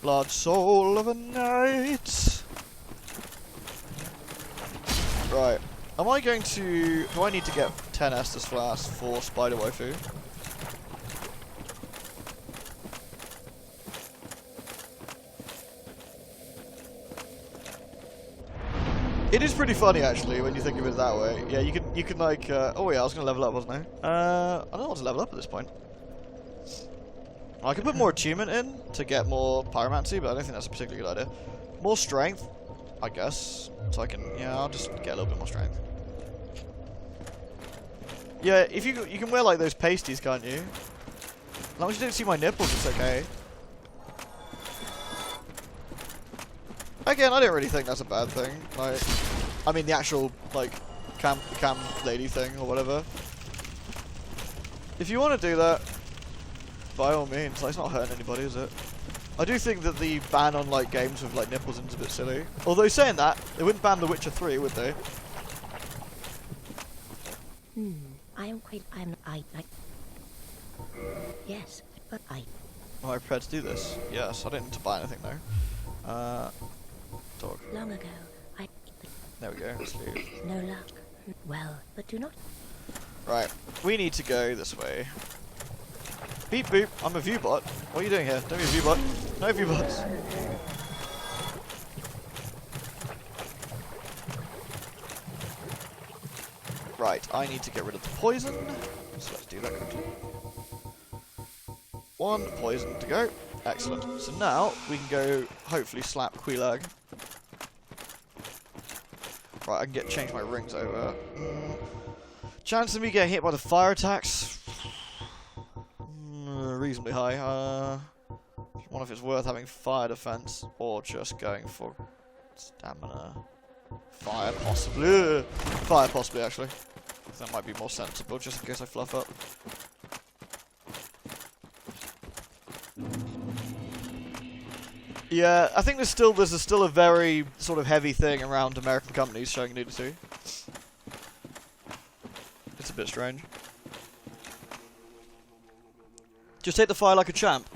Blood soul of a knight. Right. Am I going to... Do I need to get 10 Estus Flasks for Spider Waifu? It is pretty funny actually when you think of it that way. Yeah, you can like oh yeah, I was gonna level up, wasn't I? I don't know what to level up at this point. I can put more attunement in to get more pyromancy, but I don't think that's a particularly good idea. More strength, I guess. So I can I'll just get a little bit more strength. Yeah, if you can wear like those pasties, can't you? As long as you don't see my nipples, it's okay. Again, I don't really think that's a bad thing. Like, I mean the actual like cam lady thing or whatever. If you want to do that, by all means. Like, it's not hurting anybody, is it? I do think that the ban on like games with like nipples in is a bit silly. Although saying that, they wouldn't ban The Witcher 3, would they? I like. Yes, but I. Am I prepared to do this? Yes. I don't need to buy anything though. Dog. Long ago, There we go. Let's leave. no luck. Well, but do not. Right. We need to go this way. Beep boop. I'm a viewbot. What are you doing here? Don't be a viewbot. No viewbots. Right. I need to get rid of the poison. So let's do that quickly. 1 poison to go. Excellent. So now we can go hopefully slap Quelaag. Right, I can change my rings over. Chance of me getting hit by the fire attacks, reasonably high. I wonder if it's worth having fire defense or just going for stamina. Fire possibly. Fire possibly actually. That might be more sensible, just in case I fluff up. Yeah, I think there's still a very sort of heavy thing around American companies showing nudity. It's a bit strange. Just take the fire like a champ.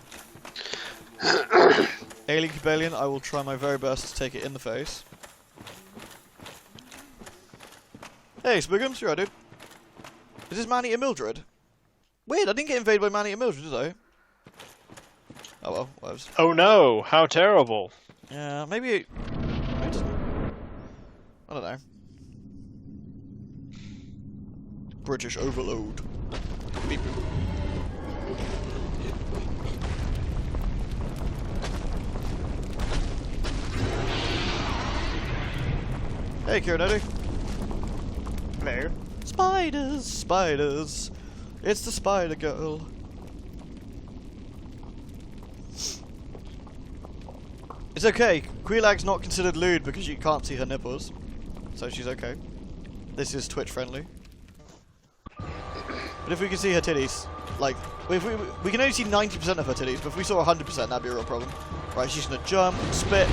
Alien Cubalian, I will try my very best to take it in the face. Hey, Spigums, you alright, dude? Is this Man-Eater Mildred? Weird, I didn't get invaded by Man-Eater Mildred, did I? Oh well, whatevs. Oh no, how terrible. Yeah, maybe it doesn't... I don't know. British overload. Beep boop. Hey, Kirinoti. Hello. Spiders, spiders. It's the spider girl. It's okay. Queelag's not considered lewd because you can't see her nipples. So she's okay. This is Twitch friendly. But if we can see her titties, like, if we can only see 90% of her titties, but if we saw 100%, that'd be a real problem. Right, she's gonna jump, spit.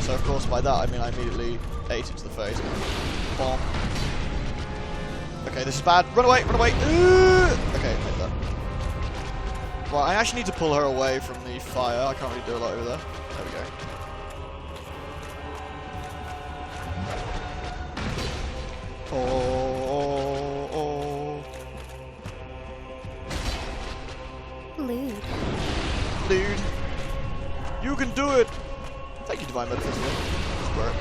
So of course by that I mean I immediately ate it to the face. Bomb. Okay, this is bad. Run away, run away. Okay, made that. Right, I actually need to pull her away from the fire. I can't really do a lot over there. There we go. Oh. Lewd. Dude. You can do it! Thank you, Divine Metaphysical. Squirt.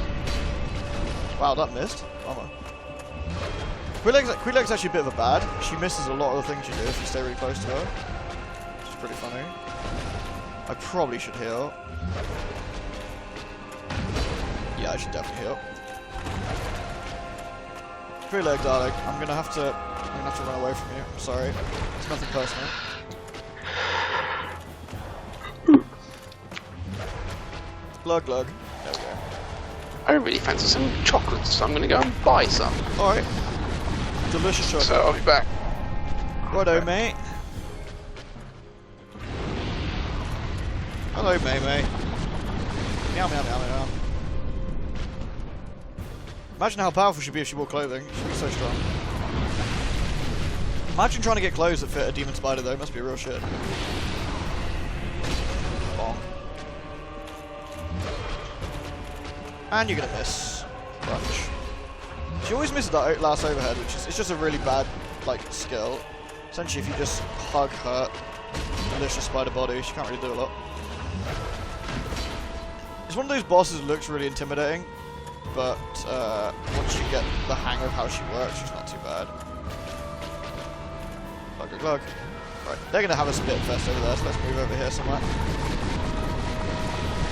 Wow, that missed. Bummer. Queelag's actually a bit of a bad. She misses a lot of the things you do if you stay really close to her. Which is pretty funny. I probably should heal. Yeah, I should definitely heal. Queelag, darling, I'm gonna have to run away from you. I'm sorry. It's nothing personal. Glug glug. There we go. I really fancy some chocolates, so I'm going to go and buy some. Alright. Delicious chocolate. So I'll be back. Righto, mate. Hello, May May. Meow, meow, meow, meow. Imagine how powerful she'd be if she wore clothing. She'd be so strong. Imagine trying to get clothes that fit a demon spider, though. It must be real shit. Bonk. And you're gonna miss. Crunch. She always misses that last overhead, which is, it's just a really bad, like, skill. Essentially, if you just hug her delicious spider body, she can't really do a lot. It's one of those bosses that looks really intimidating, but once you get the hang of how she works, she's not too bad. Glug, glug, glug. Right, they're gonna have a spit fest over there, so let's move over here somewhere.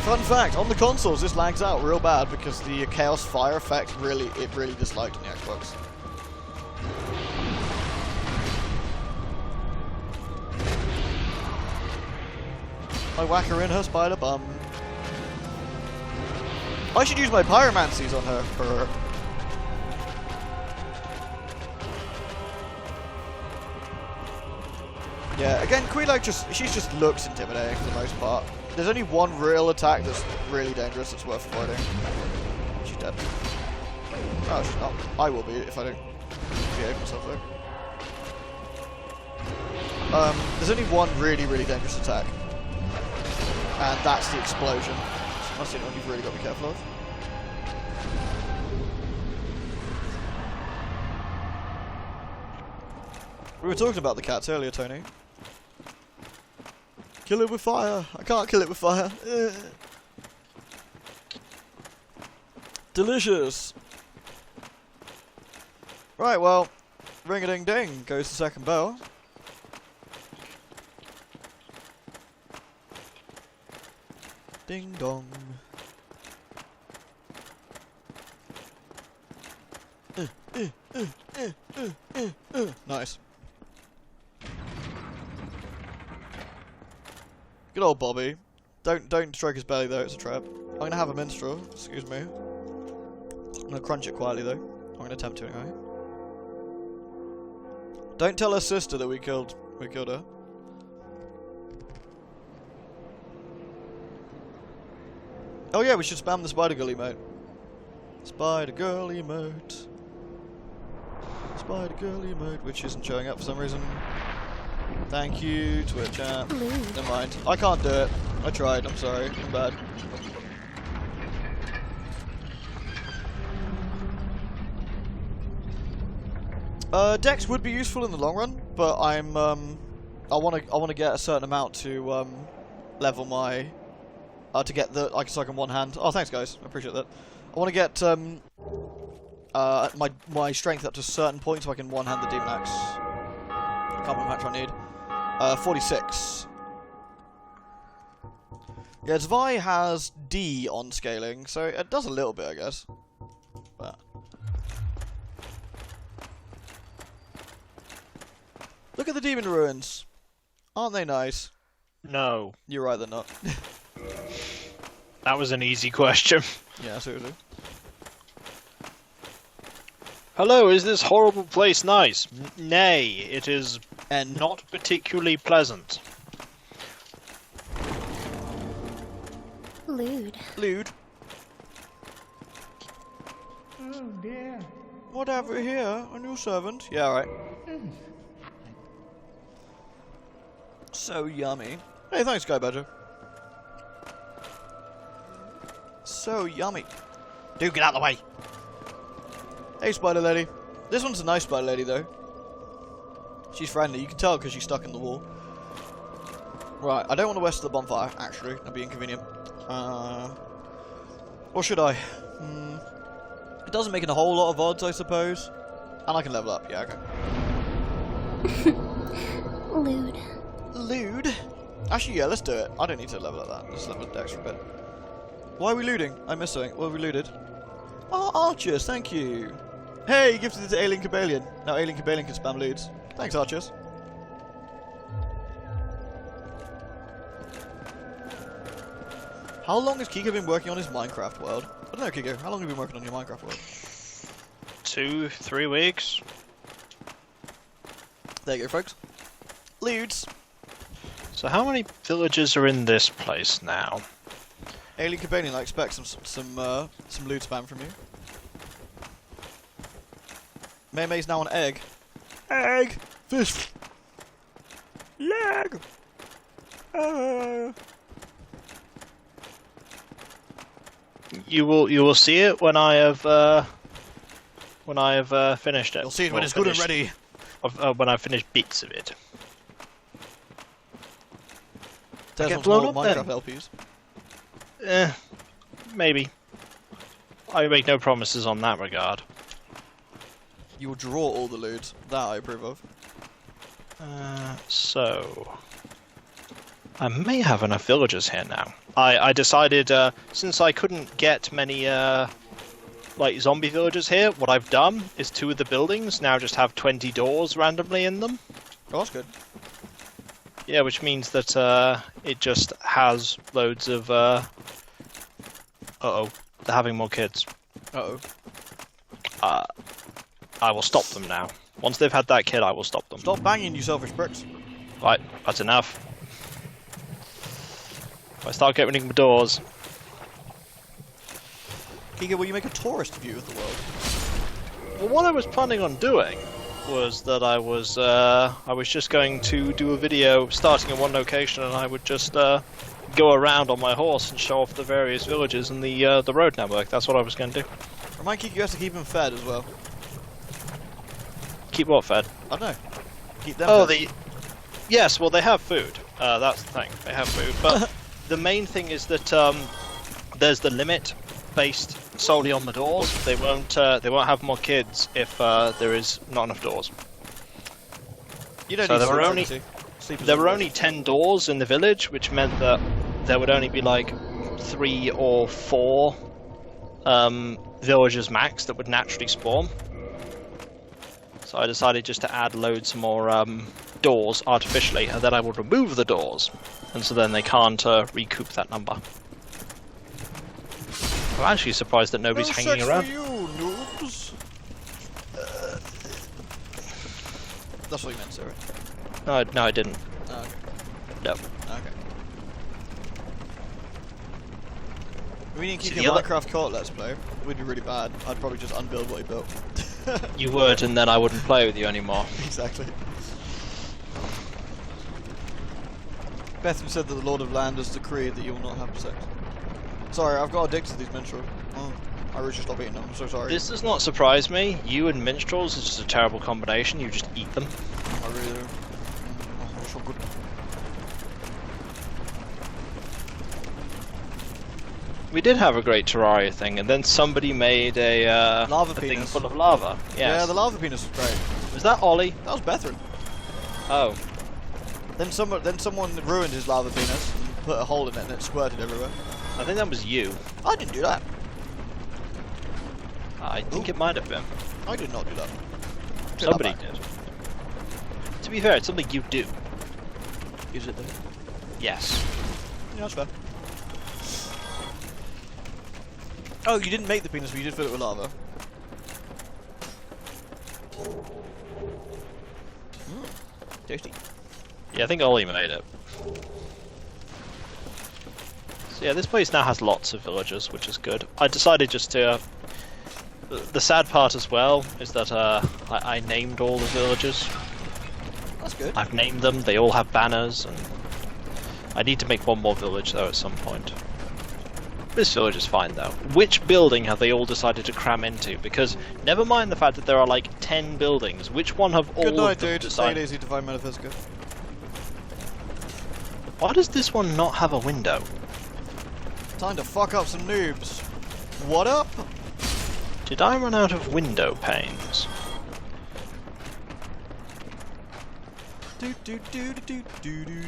Fun fact, on the consoles this lags out real bad because the Chaos Fire effect really disliked on the Xbox. I whack her in her spider bum. I should use my pyromancies on her for her. Yeah, again, Queelag she just looks intimidating for the most part. There's only one real attack that's really dangerous that's worth avoiding. She's dead. Oh, she's not. I will be if I don't behave myself though. There's only one really dangerous attack. And that's the explosion. So that's the only one you've really got to be careful of. We were talking about the cats earlier, Tony. Kill it with fire. I can't kill it with fire. Delicious. Right, well, ring-a-ding-ding goes the second bell. Ding dong. Nice. Good old Bobby. Don't stroke his belly though, it's a trap. I'm gonna have a minstrel, excuse me. I'm gonna crunch it quietly though. I'm gonna attempt to anyway. Don't tell her sister that we killed her. Oh yeah, we should spam the Spider Girl emote. Spider Girl emote. Spider Girl emote, which isn't showing up for some reason. Thank you, Twitch app. Never mind. I can't do it. I tried, I'm sorry. I'm bad. Dex would be useful in the long run, but I'm I want to get a certain amount to level my to get the so I can one hand. Oh, thanks guys, I appreciate that. I want to get my strength up to a certain point so I can one hand the demon axe. I can't remember how much I need. 46. Yeah, Zvi has D on scaling, so it does a little bit, I guess. But look at the demon ruins. Aren't they nice? No. You're right, they're not. That was an easy question. Yeah, seriously. Hello, is this horrible place nice? Nay, it is And not particularly pleasant. Lewd. lewd. Oh dear. What have we here? A new servant? Yeah, right. So yummy. Hey, thanks, Guy Badger. So yummy. Dude, get out of the way. Hey, Spider Lady. This one's a nice Spider Lady, though. She's friendly. You can tell because she's stuck in the wall. Right, I don't want to west of the bonfire, actually. That'd be inconvenient. Or should I? It doesn't make it a whole lot of odds, I suppose. And I can level up. Yeah, okay. Lewd. Lewd? Actually, yeah, let's do it. I don't need to level up that. Let's level up Dex for a bit. Why are we looting? I missed something. What have we looted? Oh, archers, thank you. Hey, you gifted it to Alien Cabalion. Now Alien Cabalion can spam loots. Thanks, archers. How long has Kiko been working on his Minecraft world? I don't know, Kiko. How long have you been working on your Minecraft world? 2-3 weeks. There you go, folks. Lewds. So how many villagers are in this place now? Alien Cabanion, I expect some loot spam from you. May's now on egg. Egg! Fish! Leg! You will see it when I have finished it. You'll see it when it's good and ready. When I finish bits of it. There's get more blown up Minecraft then. LPs. Maybe. I make no promises on that regard. You will draw all the loot. That I approve of. So I may have enough villagers here now. I decided, since I couldn't get many like zombie villagers here, what I've done is 2 of the buildings now just have 20 doors randomly in them. Oh, that's good. Yeah, which means that it just has loads of uh-oh, they're having more kids. Uh-oh. I will stop them now. Once they've had that kid, I will stop them. Stop banging, you selfish pricks. Right, that's enough. If I start getting rid of my doors... Kiko, will you make a tourist view of the world? Well, what I was planning on doing was that I was just going to do a video starting in one location, and I would just go around on my horse and show off the various villages and the road network. That's what I was going to do. Remind Kiko you have to keep them fed as well. Keep what fed? I don't know. Keep them fed. Yes, well, they have food. That's the thing. They have food. But the main thing is that there's the limit based solely on the doors. They won't have more kids if there is not enough doors. You don't So need there were only 10 doors in the village, which meant that there would only be like 3 or 4 villagers max that would naturally spawn. So I decided just to add loads more doors artificially, and then I would remove the doors, and so then they can't recoup that number. I'm actually surprised that nobody's hanging around. For you, noobs. That's what you meant, sorry. No, I didn't. Oh, okay. No. Okay. We need to See, keep the other- Minecraft caught let's play. It would be really bad. I'd probably just unbuild what he built. You would, and then I wouldn't play with you anymore. Exactly. Bethany said that the Lord of Land has decreed that you will not have sex. Sorry, I've got addicted to these minstrels. Oh, I really should stop eating them. I'm so sorry. This does not surprise me. You and minstrels is just a terrible combination. You just eat them. I really do. Oh, they're so good. We did have a great Terraria thing, and then somebody made a Lava thing penis. full of lava. Yes. Yeah, the lava penis was great. Was that Ollie? That was Bethrin. Oh. Then someone ruined his lava penis and put a hole in it and it squirted everywhere. I think that was you. I didn't do that. I think it might have been. I did not do that. Take that Somebody back. did. To be fair, it's something you do. Is it though? Yes. Yeah, that's fair. Oh, you didn't make the penis, but you did fill it with lava. Tasty. Yeah, I think Ollie made it. So yeah, this place now has lots of villagers, which is good. I decided just to... the sad part as well is that I named all the villagers. That's good. I've named them, they all have banners, and I need to make one more village though at some point. This village is fine though. Which building have they all decided to cram into? Because never mind the fact that there are like 10 buildings, which one have all Good night, of them dude. Stay decided? easy, Divine Metaphysica. Why does this one not have a window? Time to fuck up some noobs. What up? Did I run out of window panes?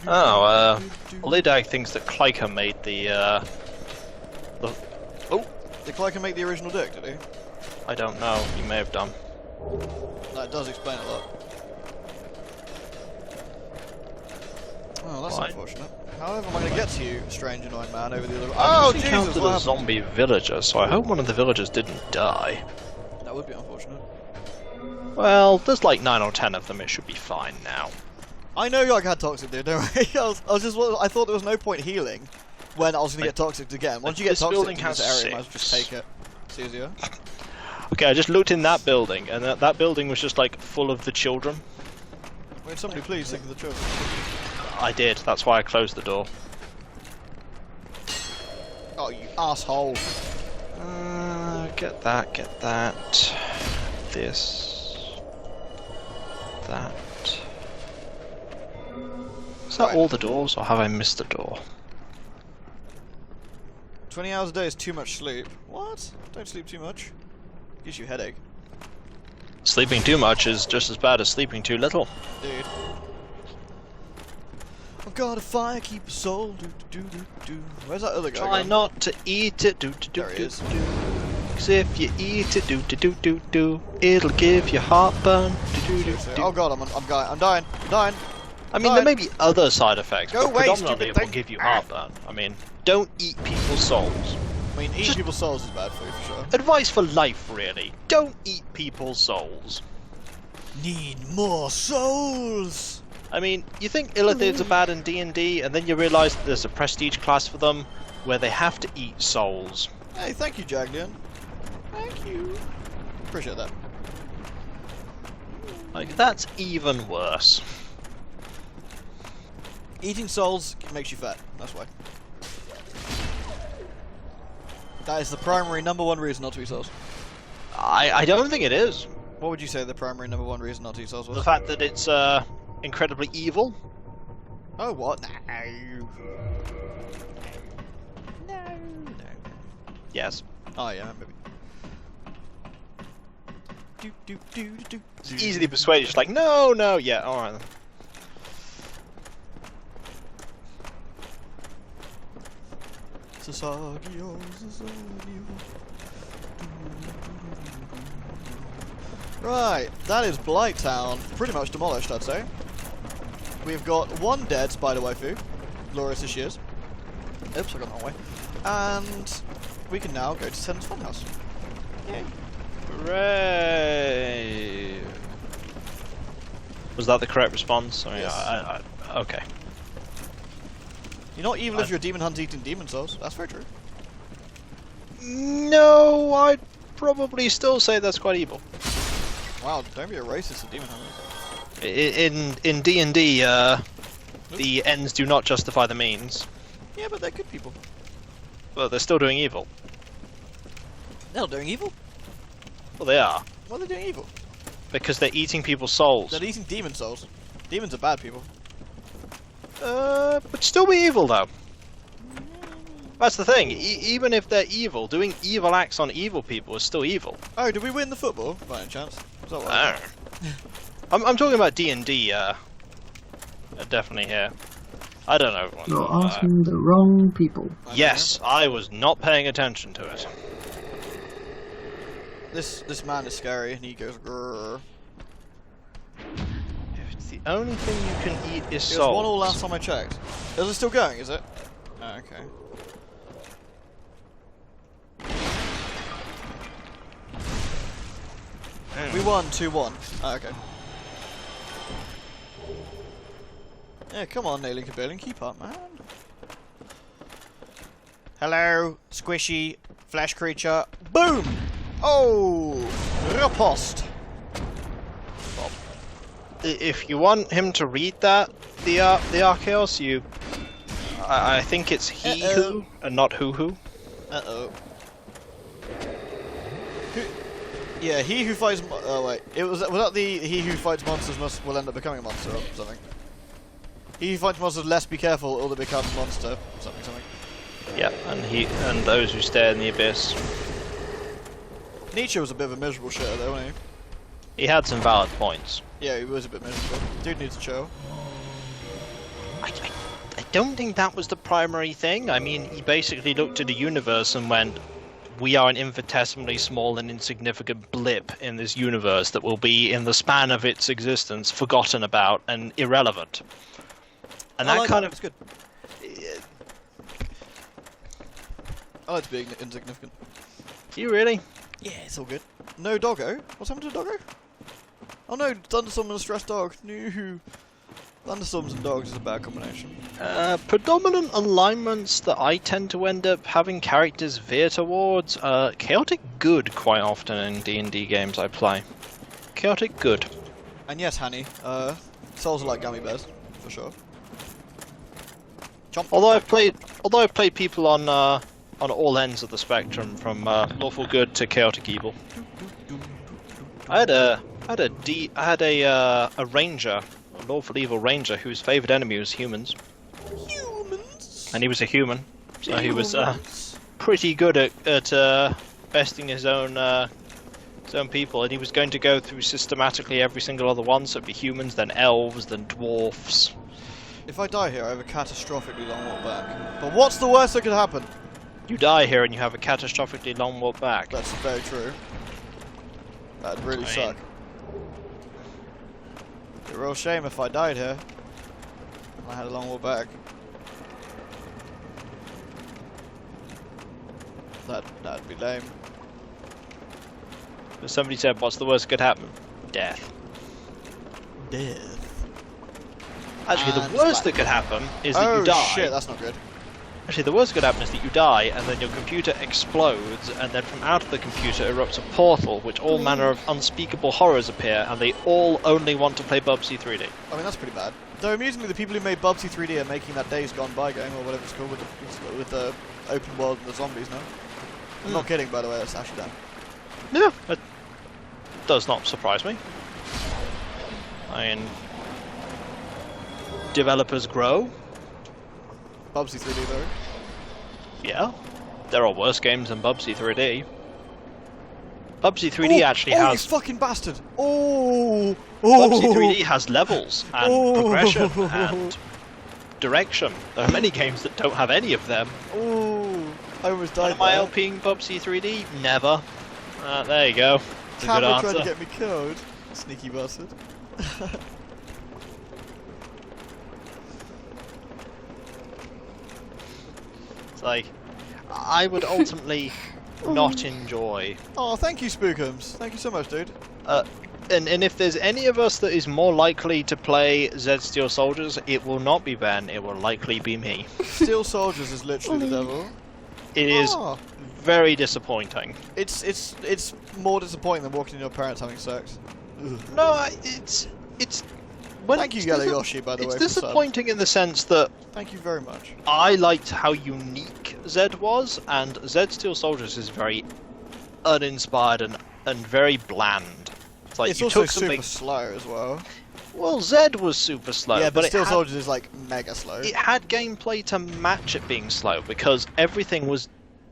Oh, Lidag thinks that Klyka made the oh, Did Clyde make the original deck, did he? I don't know, he may have done. That does explain a lot. Oh, that's Right. unfortunate. However, am I going to get to you, strange annoying man, over the other... I Oh, actually Jesus, counted what a happened? zombie villager, so I hope one of the villagers didn't die. That would be unfortunate. Well, there's like 9 or 10 of them, it should be fine now. I know you had toxic, dude, don't worry. I thought there was no point healing when I was going to get toxic again. Once you get this toxic building in this has area, you might as well just 6. take it. It's easier. Okay, I just looked in that building, and that building was just like full of the children. Wait, somebody please think of the children. I did, that's why I closed the door. Oh, you asshole. Get that. This. That. Is that Right. all the doors, or have I missed a door? 20 hours a day is too much sleep. What? Don't sleep too much. Gives you a headache. Sleeping too much is just as bad as sleeping too little. Dude. I've got a fire, keep a soul. Do. Where's that other guy? Try gone? not to eat it, There he is. Cause if you eat it, it'll give you heartburn. Oh god, I'm dying. I mean, there may be other side effects, Go but away, predominantly stupid it will thing. give you heartburn. I mean, don't eat people's souls. I mean, eating Just- people's souls is bad for you, for sure. Advice for life, really. Don't eat people's souls. Need more souls! I mean, you think Illithids are bad in D&D, and then you realise that there's a prestige class for them, where they have to eat souls. Hey, thank you, Jaglian. Thank you. Appreciate that. Like, that's even worse. Eating souls makes you fat, that's why. That is the primary #1 reason not to eat souls. I don't think it is. What would you say the primary #1 reason not to eat souls was? The fact that it's, incredibly evil. Oh, what? No. Yes. Oh, yeah, maybe. It's easily persuaded, just like, no, yeah, alright then. Right, that is Blight Town. Pretty much demolished, I'd say. We've got one dead spider waifu, glorious as she is. Oops, I got the wrong way. And we can now go to Sen's Funhouse. Yay. Hooray! Was that the correct response? I mean, Yes. okay. You're not evil if you're a demon hunt eating demon souls. That's very true. No, I'd probably still say that's quite evil. Wow, don't be a racist to demon hunters. In D&D, the ends do not justify the means. Yeah, but they're good people. But they're still doing evil. They're not doing evil. Well, they are. Why are they doing evil? Because they're eating people's souls. They're eating demon souls. Demons are bad people. But still be evil, though. That's the thing. Even if they're evil, doing evil acts on evil people is still evil. Oh, did we win the football by any chance? Is that what I don't know. I'm talking about D&D, definitely here. I don't know. You're asking the wrong people. Yes, I was not paying attention to it. This man is scary and he goes grrr. If it's the only thing you can eat is It was souls. 1-1 last time I checked. Is it still going, is it? Oh, okay. We won 2-1. Oh, okay. Yeah, come on, Nailing Kabilling, keep up, man. Hello, squishy flesh creature. Boom! Oh, riposte. If you want him to read that, the Archaeos, I think it's he who and not who. Uh-oh. Yeah, he who fights. Oh wait, was that the he who fights monsters will end up becoming a monster or something? He who fights monsters, less be careful, or they become a monster. Something. Yeah, and those who stare in the abyss. Nietzsche was a bit of a miserable shitter though, wasn't He had some valid points. he? Yeah, he was a bit miserable. Dude needs to chill. I don't think that was the primary thing. I mean, he basically looked at the universe and went, we are an infinitesimally small and insignificant blip in this universe that will be, in the span of its existence, forgotten about and irrelevant. And that kind of... It's good. I like to be insignificant. Do you really? Yeah, it's all good. No doggo? What's happened to doggo? Oh no, thunderstorm and a stressed dog. No. Thunderstorms and dogs is a bad combination. Predominant alignments that I tend to end up having characters veer towards chaotic good quite often in D&D games I play. Chaotic good. And yes, Hanny, souls are like gummy bears, for sure. Chomp. Although I've played people on all ends of the spectrum, from lawful good to chaotic evil. I had a ranger, a lawful evil ranger, whose favourite enemy was humans. Humans. And he was a human, so he was pretty good at besting his own people. And he was going to go through systematically every single other one. So it'd be humans, then elves, then dwarfs. If I die here, I have a catastrophically long walk back. But what's the worst that could happen? You die here and you have a catastrophically long walk back. That's very true. That'd really suck. It'd be a real shame if I died here. I had a long walk back. That'd be lame. But somebody said, what's the worst that could happen? Death. Death. Actually, the worst that could happen is that you die. Oh shit, that's not good. Actually, the worst that could happen is that you die, and then your computer explodes, and then from out of the computer erupts a portal, which all manner of unspeakable horrors appear, and they all only want to play Bubsy 3D. I mean, that's pretty bad. Though amusingly, the people who made Bubsy 3D are making that Days Gone By game, or whatever it's called, with the open world and the zombies now. I'm not kidding, by the way, that's actually done. Yeah, it does not surprise me. I mean, developers grow. Bubsy 3D though. Yeah, there are worse games than Bubsy 3D. Bubsy 3D actually has... you fucking bastard! Oh! Bubsy 3D has levels, and progression, and direction. There are many games that don't have any of them. Oh! I almost died. Am I LPing Bubsy 3D? Never. There you go. That's a good Camera answer. tried to get me killed. Sneaky bastard. It's like, I would ultimately not enjoy. Oh, thank you, Spookums. Thank you so much, dude. And if there's any of us that is more likely to play Zed Steel Soldiers, it will not be Ben, it will likely be me. Steel Soldiers is literally the devil. It is very disappointing. It's more disappointing than walking into your parents having sex. Ugh. No, it's. When Thank you, it's Yellow Yoshi, by the way. It's disappointing in the sense that Thank you very much. I liked how unique Zed was, and Zed Steel Soldiers is very uninspired and very bland. It's like It's you also took something. super slow as well. Well, Zed was super slow, Yeah, but it Steel had, Soldiers is like mega slow. it had gameplay to match it being slow because everything was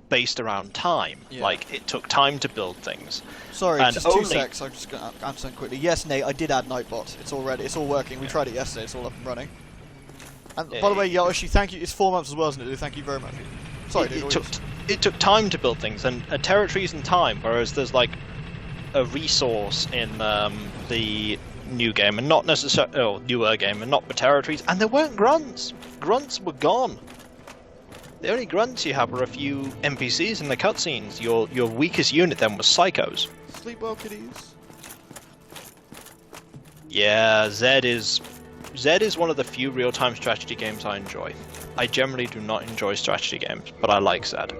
based around time. Yeah. Like it took time to build things. Sorry, and just 2 only- secs. I'm just gonna answer something quickly. Yes, Nate, I did add Nightbot. It's all working. We tried it yesterday. It's all up and running. And by the way, Yoshi, thank you. It's 4 months as well, isn't it? Dude? Thank you very much. Sorry, dude. It took time to build things, and territories and time. Whereas there's like a resource in the new game, and not necessarily newer game, and not the territories. And there weren't grunts. Grunts were gone. The only grunts you have are a few NPCs in the cutscenes. Your weakest unit then was psychos. Sleep well, kiddies. Yeah, Zed is one of the few real-time strategy games I enjoy. I generally do not enjoy strategy games, but I like Zed.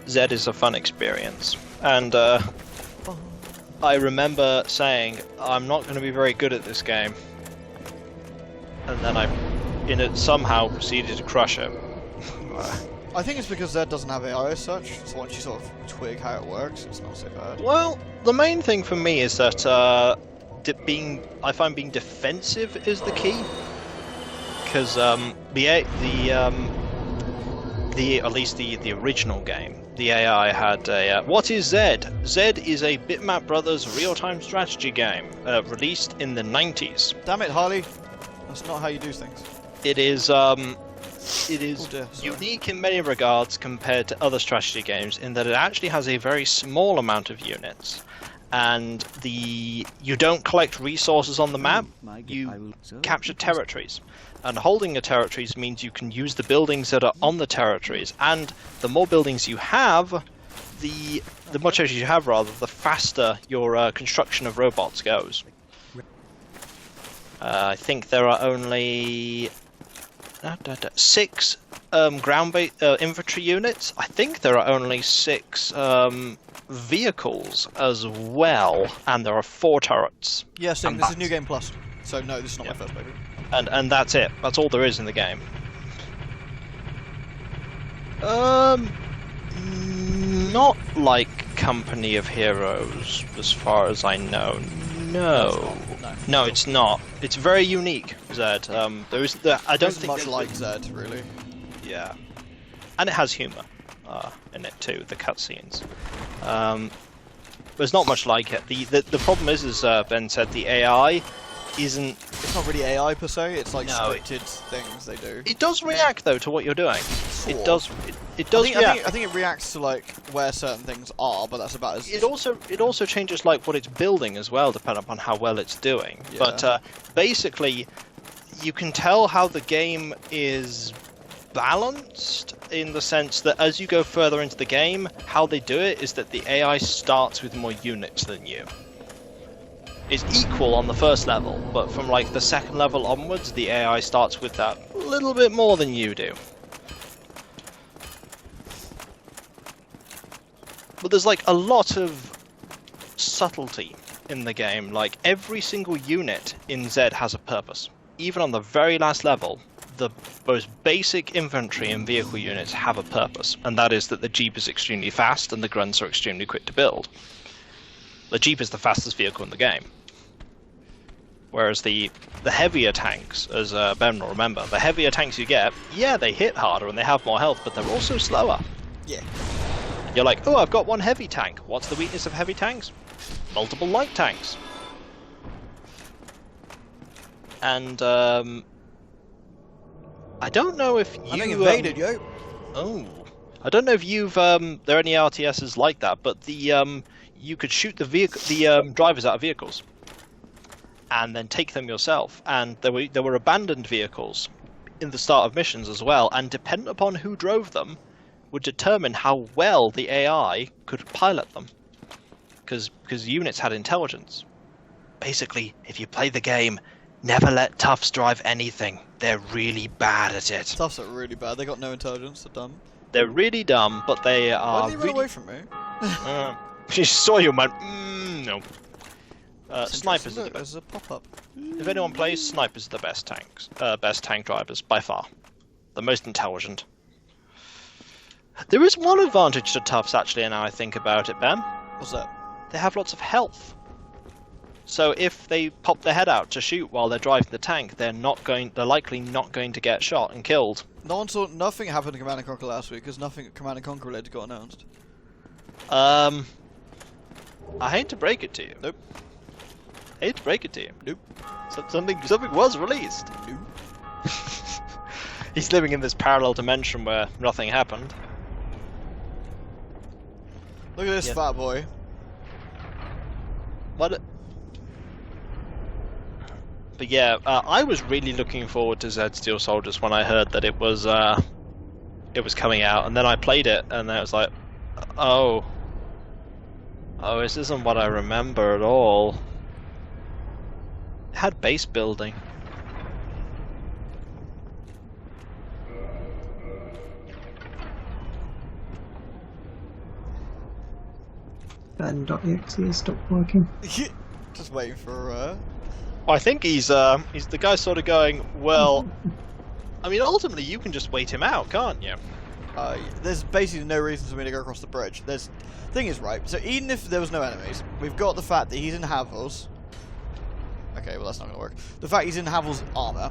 Zed is a fun experience, and I remember saying I'm not going to be very good at this game, and then I somehow proceeded to crush it. I think it's because Zed doesn't have AI as such, so once you sort of twig how it works, it's not so bad. Well, the main thing for me is that I find being defensive is the key, because at least the original game, the AI had a what is Zed? Zed is a Bitmap Brothers real-time strategy game released in the 90s. Damn it, Harley. That's not how you do things. It is Oh dear, sorry. unique in many regards compared to other strategy games in that it actually has a very small amount of units, and you don't collect resources on the map, you capture territories, and holding the territories means you can use the buildings that are on the territories, and the more buildings you have, the more territories you have, rather, the faster your construction of robots goes. I think there are only 6 ground-based infantry units. I think there are only 6 vehicles as well, and there are 4 turrets. Yeah, so And this is that's- New Game Plus. So no, this is not my first playthrough. And that's it. That's all there is in the game. Not like Company of Heroes, as far as I know. No, it's not. It's very unique, Zed. There is I don't It's think much there's- like Zed, really. Yeah, and it has humor in it too. The cutscenes. There's not much like it. The problem is, as Ben said, the AI isn't. It's not really AI per se. It's like No, scripted things they do. It does react though to what you're doing. Sort. It does. It does react. I think it reacts to like where certain things are, but that's about as. It also changes like what it's building as well, depending upon how well it's doing. Yeah. But basically, you can tell how the game is balanced in the sense that as you go further into the game, how they do it is that the AI starts with more units than you. It's equal on the first level, but from like the second level onwards, the AI starts with that little bit more than you do. But there's like a lot of subtlety in the game. Like every single unit in Zed has a purpose. Even on the very last level, the most basic infantry and vehicle units have a purpose, and that is that the Jeep is extremely fast and the grunts are extremely quick to build. The Jeep is the fastest vehicle in the game. Whereas the heavier tanks, as Ben will remember, the heavier tanks you get, yeah, they hit harder and they have more health, but they're also slower. Yeah. You're like, oh, I've got one heavy tank. What's the weakness of heavy tanks? Multiple light tanks. And, I don't know if you... I'm being invaded, yo. Oh. I don't know if you've, there are any RTSs like that, but you could shoot the drivers out of vehicles. And then take them yourself. And there were abandoned vehicles in the start of missions as well, and depending upon who drove them, would determine how well the AI could pilot them. Because units had intelligence. Basically, if you play the game, Never let toughs drive anything. They're really bad at it. Toughs are really bad. They got no intelligence. They're dumb. They're really dumb, but they are. Why did he run away from me? She saw you and went, no. That's Snipers interesting. are the Look, best. there's a pop-up. If anyone plays, snipers are the best tanks. Best tank drivers, by far. The most intelligent. There is one advantage to toughs, actually, now I think about it, Ben. What's that? They have lots of health. So if they pop their head out to shoot while they're driving the tank, they're likely not going to get shot and killed. Nothing happened to Command & Conquer last week, because nothing Command & Conquer related got announced. I hate to break it to you. Nope. Hate to break it to you. Nope. Something was released. Nope. He's living in this parallel dimension where nothing happened. Look at this fat boy. What? But yeah, I was really looking forward to Zed Steel Soldiers when I heard that it was coming out, and then I played it, and I was like, oh, this isn't what I remember at all. It had base building. Ben.exe has stopped working. Just waiting for. I think he's the guy sort of going, well, I mean, ultimately you can just wait him out, can't you? There's basically no reason for me to go across the bridge. Thing is, right, so even if there was no enemies, we've got the fact that he's in Havel's. Okay, well that's not gonna work. The fact he's in Havel's armor,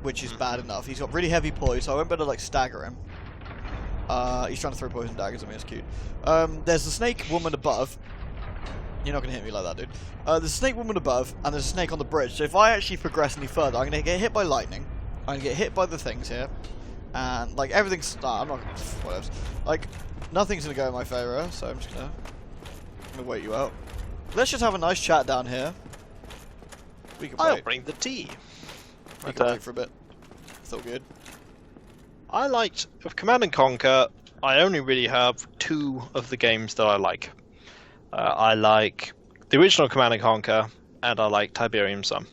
which is bad enough. He's got really heavy poise, so I won't better like stagger him. He's trying to throw poison daggers at me, it's cute. There's the snake woman above. You're not going to hit me like that, dude. There's a snake woman above, and there's a snake on the bridge. So if I actually progress any further, I'm going to get hit by lightning. I'm going to get hit by the things here. And, like, everything's... Nah, I'm not... Whatever. Like, nothing's going to go in my favour, so I'm just going to wait you out. Let's just have a nice chat down here. We can I'll wait. bring the tea. We can wait for a bit. It's all good. I liked... Of Command & Conquer, I only really have 2 of the games that I like. I like the original Command & Conquer, and I like Tiberium Sun.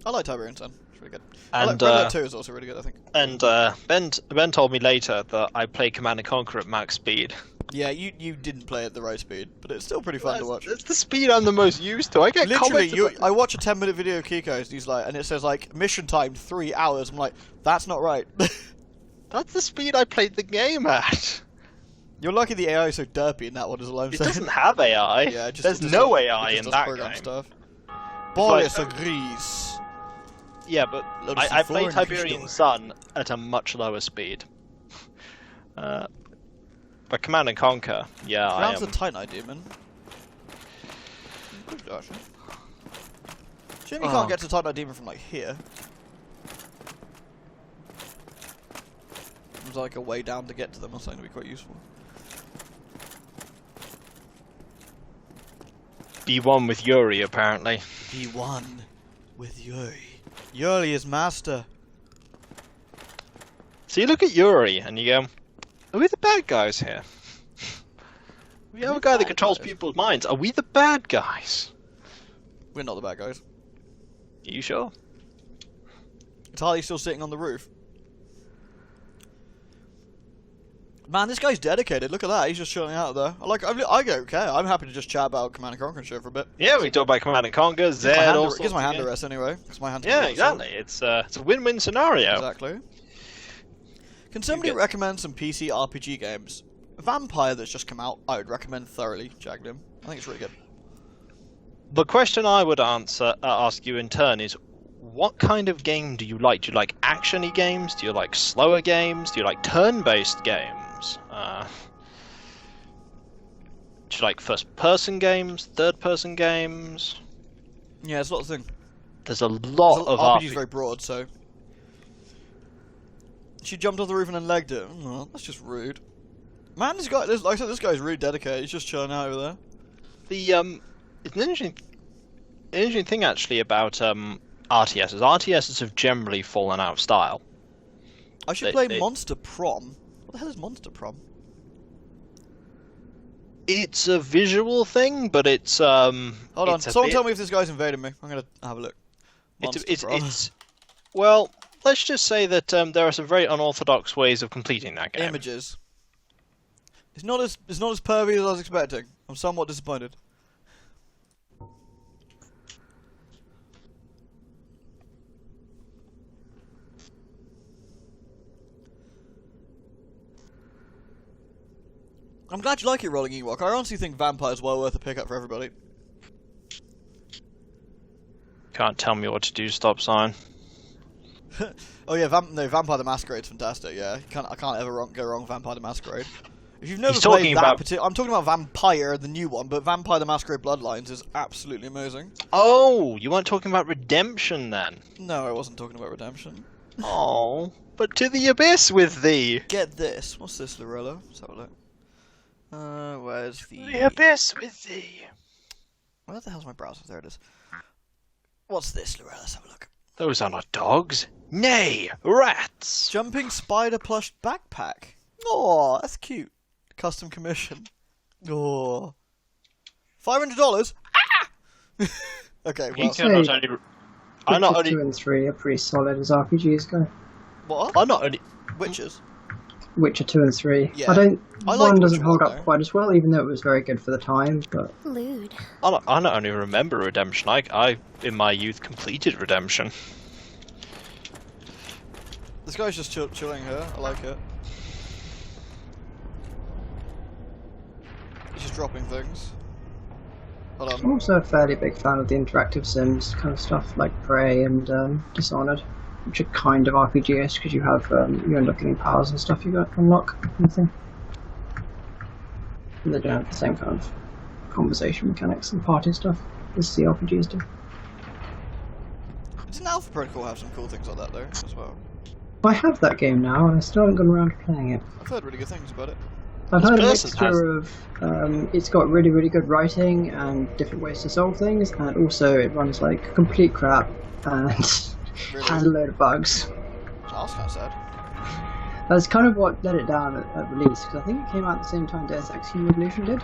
I like Tiberium Sun. It's really good. And Red Alert 2 is also really good, I think. And Ben told me later that I play Command & Conquer at max speed. Yeah, you didn't play at the right speed, but it's still pretty fun to watch. It's the speed I'm the most used to. I get literally, I watch a 10-minute video of Kiko's, and he's like, and it says like mission time 3 hours. I'm like, that's not right. That's the speed I played the game at. You're lucky the AI is so derpy in that one, is all I'm saying. It doesn't have AI. Yeah, There's no AI in that game. Stuff. Like, agrees. Yeah, but I played Tiberium Sun at a much lower speed. But Command & Conquer, yeah, I am... the Titanite Demon. Good, actually. Shame you can't get to Titanite Demon from, like, here. There's, like, a way down to get to them or something to be quite useful. B1 with Yuri, apparently. B1 with Yuri. Yuri is master. So you look at Yuri and you go, are we the bad guys here? We have a guy that controls people's minds. Are we the bad guys? We're not the bad guys. Are you sure? Is Harley still sitting on the roof? Man, this guy's dedicated. Look at that. He's just chilling out there. I don't care. I'm happy to just chat about Command & Conquer and shit for a bit. Yeah, we talk about Command & Conquer, Zed, all sorts. Gives my hand a rest anyway. Yeah, exactly. It's a win-win scenario. Exactly. Can somebody recommend some PC RPG games? Vampire that's just come out, I would recommend thoroughly. Jagged him. I think it's really good. The question I would ask you in turn is, what kind of game do you like? Do you like action-y games? Do you like slower games? Do you like turn-based games? Do you like first-person games? Third-person games? Yeah, it's a lot of things. There's a lot of RPG's very broad, so... She jumped off the roof and then legged it. Oh, that's just rude. Man, like I said, this guy's really dedicated. He's just chilling out over there. It's an interesting thing actually about RTSs. RTSs have generally fallen out of style. I should play Monster Prom. What the hell is Monster Prom? It's a visual thing, but it's Hold on, someone tell me if this guy's invading me. I'm gonna have a look. It's well, let's just say that there are some very unorthodox ways of completing that game. Images. It's not as pervy as I was expecting. I'm somewhat disappointed. I'm glad you like it, Rolling Ewok. I honestly think Vampire's well worth a pickup for everybody. Can't tell me what to do, stop sign. Oh yeah, Vampire the Masquerade's fantastic. Yeah, I can't ever go wrong with Vampire the Masquerade. If you've never played that, I'm talking about Vampire, the new one, but Vampire the Masquerade Bloodlines is absolutely amazing. Oh, you weren't talking about Redemption then? No, I wasn't talking about Redemption. Oh, but to the abyss with thee. Get this. What's this, Lorella? Let's have a look. Where's The abyss with thee. Where the hell's my browser? There it is. What's this, Lorella? Let's have a look. Those are not dogs. Nay, rats. Jumping spider plush backpack. Oh, that's cute. Custom commission. Oh. $500? Ah! Okay, well. I'm not only 2 and 3 are pretty solid as RPGs go. What? I'm not only Witches. Witcher 2 and 3. Yeah. I One like doesn't Witcher hold 1, up though. quite as well, even though it was very good for the time. But Lewd. I not only remember Redemption. I in my youth completed Redemption. This guy's just chilling here. I like it. He's just dropping things. Hold on. I'm also a fairly big fan of the interactive Sims kind of stuff, like Prey and Dishonored, which are kind of RPG-esque because you have you end up getting powers and stuff you got unlock kind of thing. And they don't have the same kind of conversation mechanics and party stuff as the RPGs do. Doesn't Alpha Protocol have some cool things like that though, as well? I have that game now, and I still haven't gone around to playing it. I've heard really good things about it. I've heard a person mixture of it's got really, really good writing and different ways to solve things, and also it runs like complete crap and Really? has a load of bugs. Oh, that's kind of sad. That's kind of what let it down at release, because I think it came out at the same time Deus Ex Human Revolution did.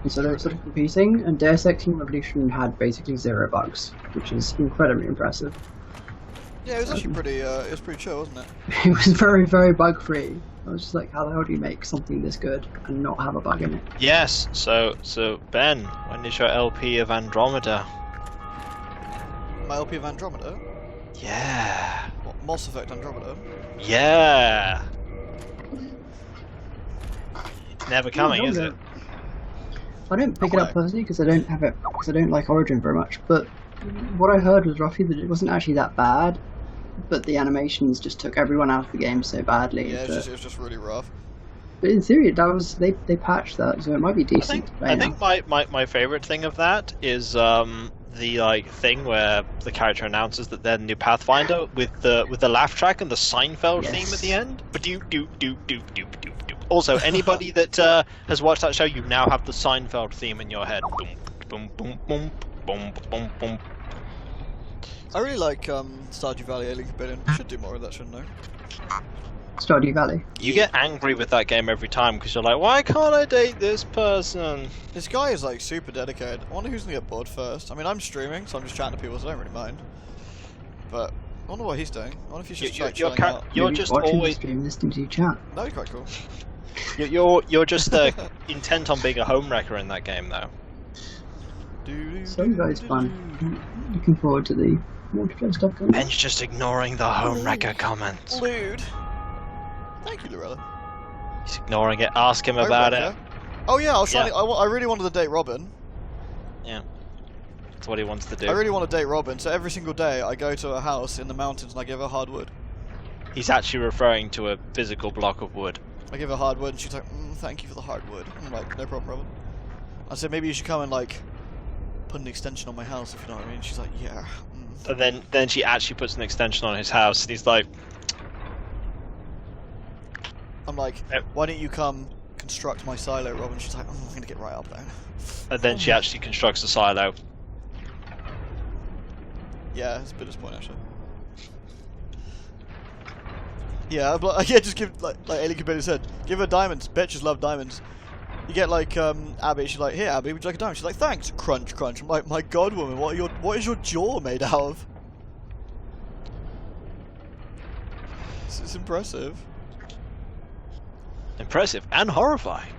And so they were sort of competing, and Deus Ex Human Revolution had basically 0 bugs, which is incredibly impressive. Yeah, it was actually pretty. It was pretty chill, wasn't it? It was very, very bug-free. I was just like, how the hell do you make something this good and not have a bug in it? Yes. So Ben, when is your LP of Andromeda? My LP of Andromeda. Yeah. What, Moss Effect Andromeda? Yeah. Never coming, is it? I don't pick it up personally because I don't have it because I don't like Origin very much. But what I heard was roughly that it wasn't actually that bad, but the animations just took everyone out of the game so badly. Yeah, it was just really rough. But in theory, that was they patched that, so it might be decent. I think my favorite thing of that is the thing where the character announces that they're the new Pathfinder with the laugh track and the Seinfeld theme at the end. Also, anybody that has watched that show, you now have the Seinfeld theme in your head. Boom, boom, boom, boom, boom, boom, boom. I really like Stardew Valley Alien Rebellion. Should do more of that, shouldn't I? Stardew Valley. You get angry with that game every time because you're like, why can't I date this person? This guy is like super dedicated. I wonder who's gonna get bored first. I mean, I'm streaming, so I'm just chatting to people, so I don't really mind. But I wonder what he's doing. I wonder if he's just chilling out. You're Maybe just watching always the stream, listening to you chat. That'd be quite cool. you're just intent on being a homewrecker in that game, though. So you guys fun. Looking forward to the multiplayer stuff coming. Ben's just ignoring the homewrecker comments. Lewd. Thank you, Lorella. He's ignoring it. Ask him about it. Oh yeah, I was trying. I really wanted to date Robin. Yeah, that's what he wants to do. I really want to date Robin, so every single day I go to a house in the mountains and I give her hardwood. He's actually referring to a physical block of wood. I give her hardwood and she's like, thank you for the hardwood. I'm like, no problem, Robin. I said, maybe you should come and like put an extension on my house, if you know what I mean. She's like, yeah. And then she actually puts an extension on his house, and he's like, I'm like, why don't you come construct my silo, Robin? She's like, I'm gonna get right up there. and then she actually constructs a silo. Yeah, it's a bit disappointing actually. Yeah, but yeah, just give like Alien Companion said, give her diamonds. Bitches love diamonds. You get like Abby. She's like, here, Abby, would you like a diamond? She's like, thanks. Crunch, crunch. I'm like, my God, woman, what is your jaw made out of? It's impressive. Impressive and horrifying.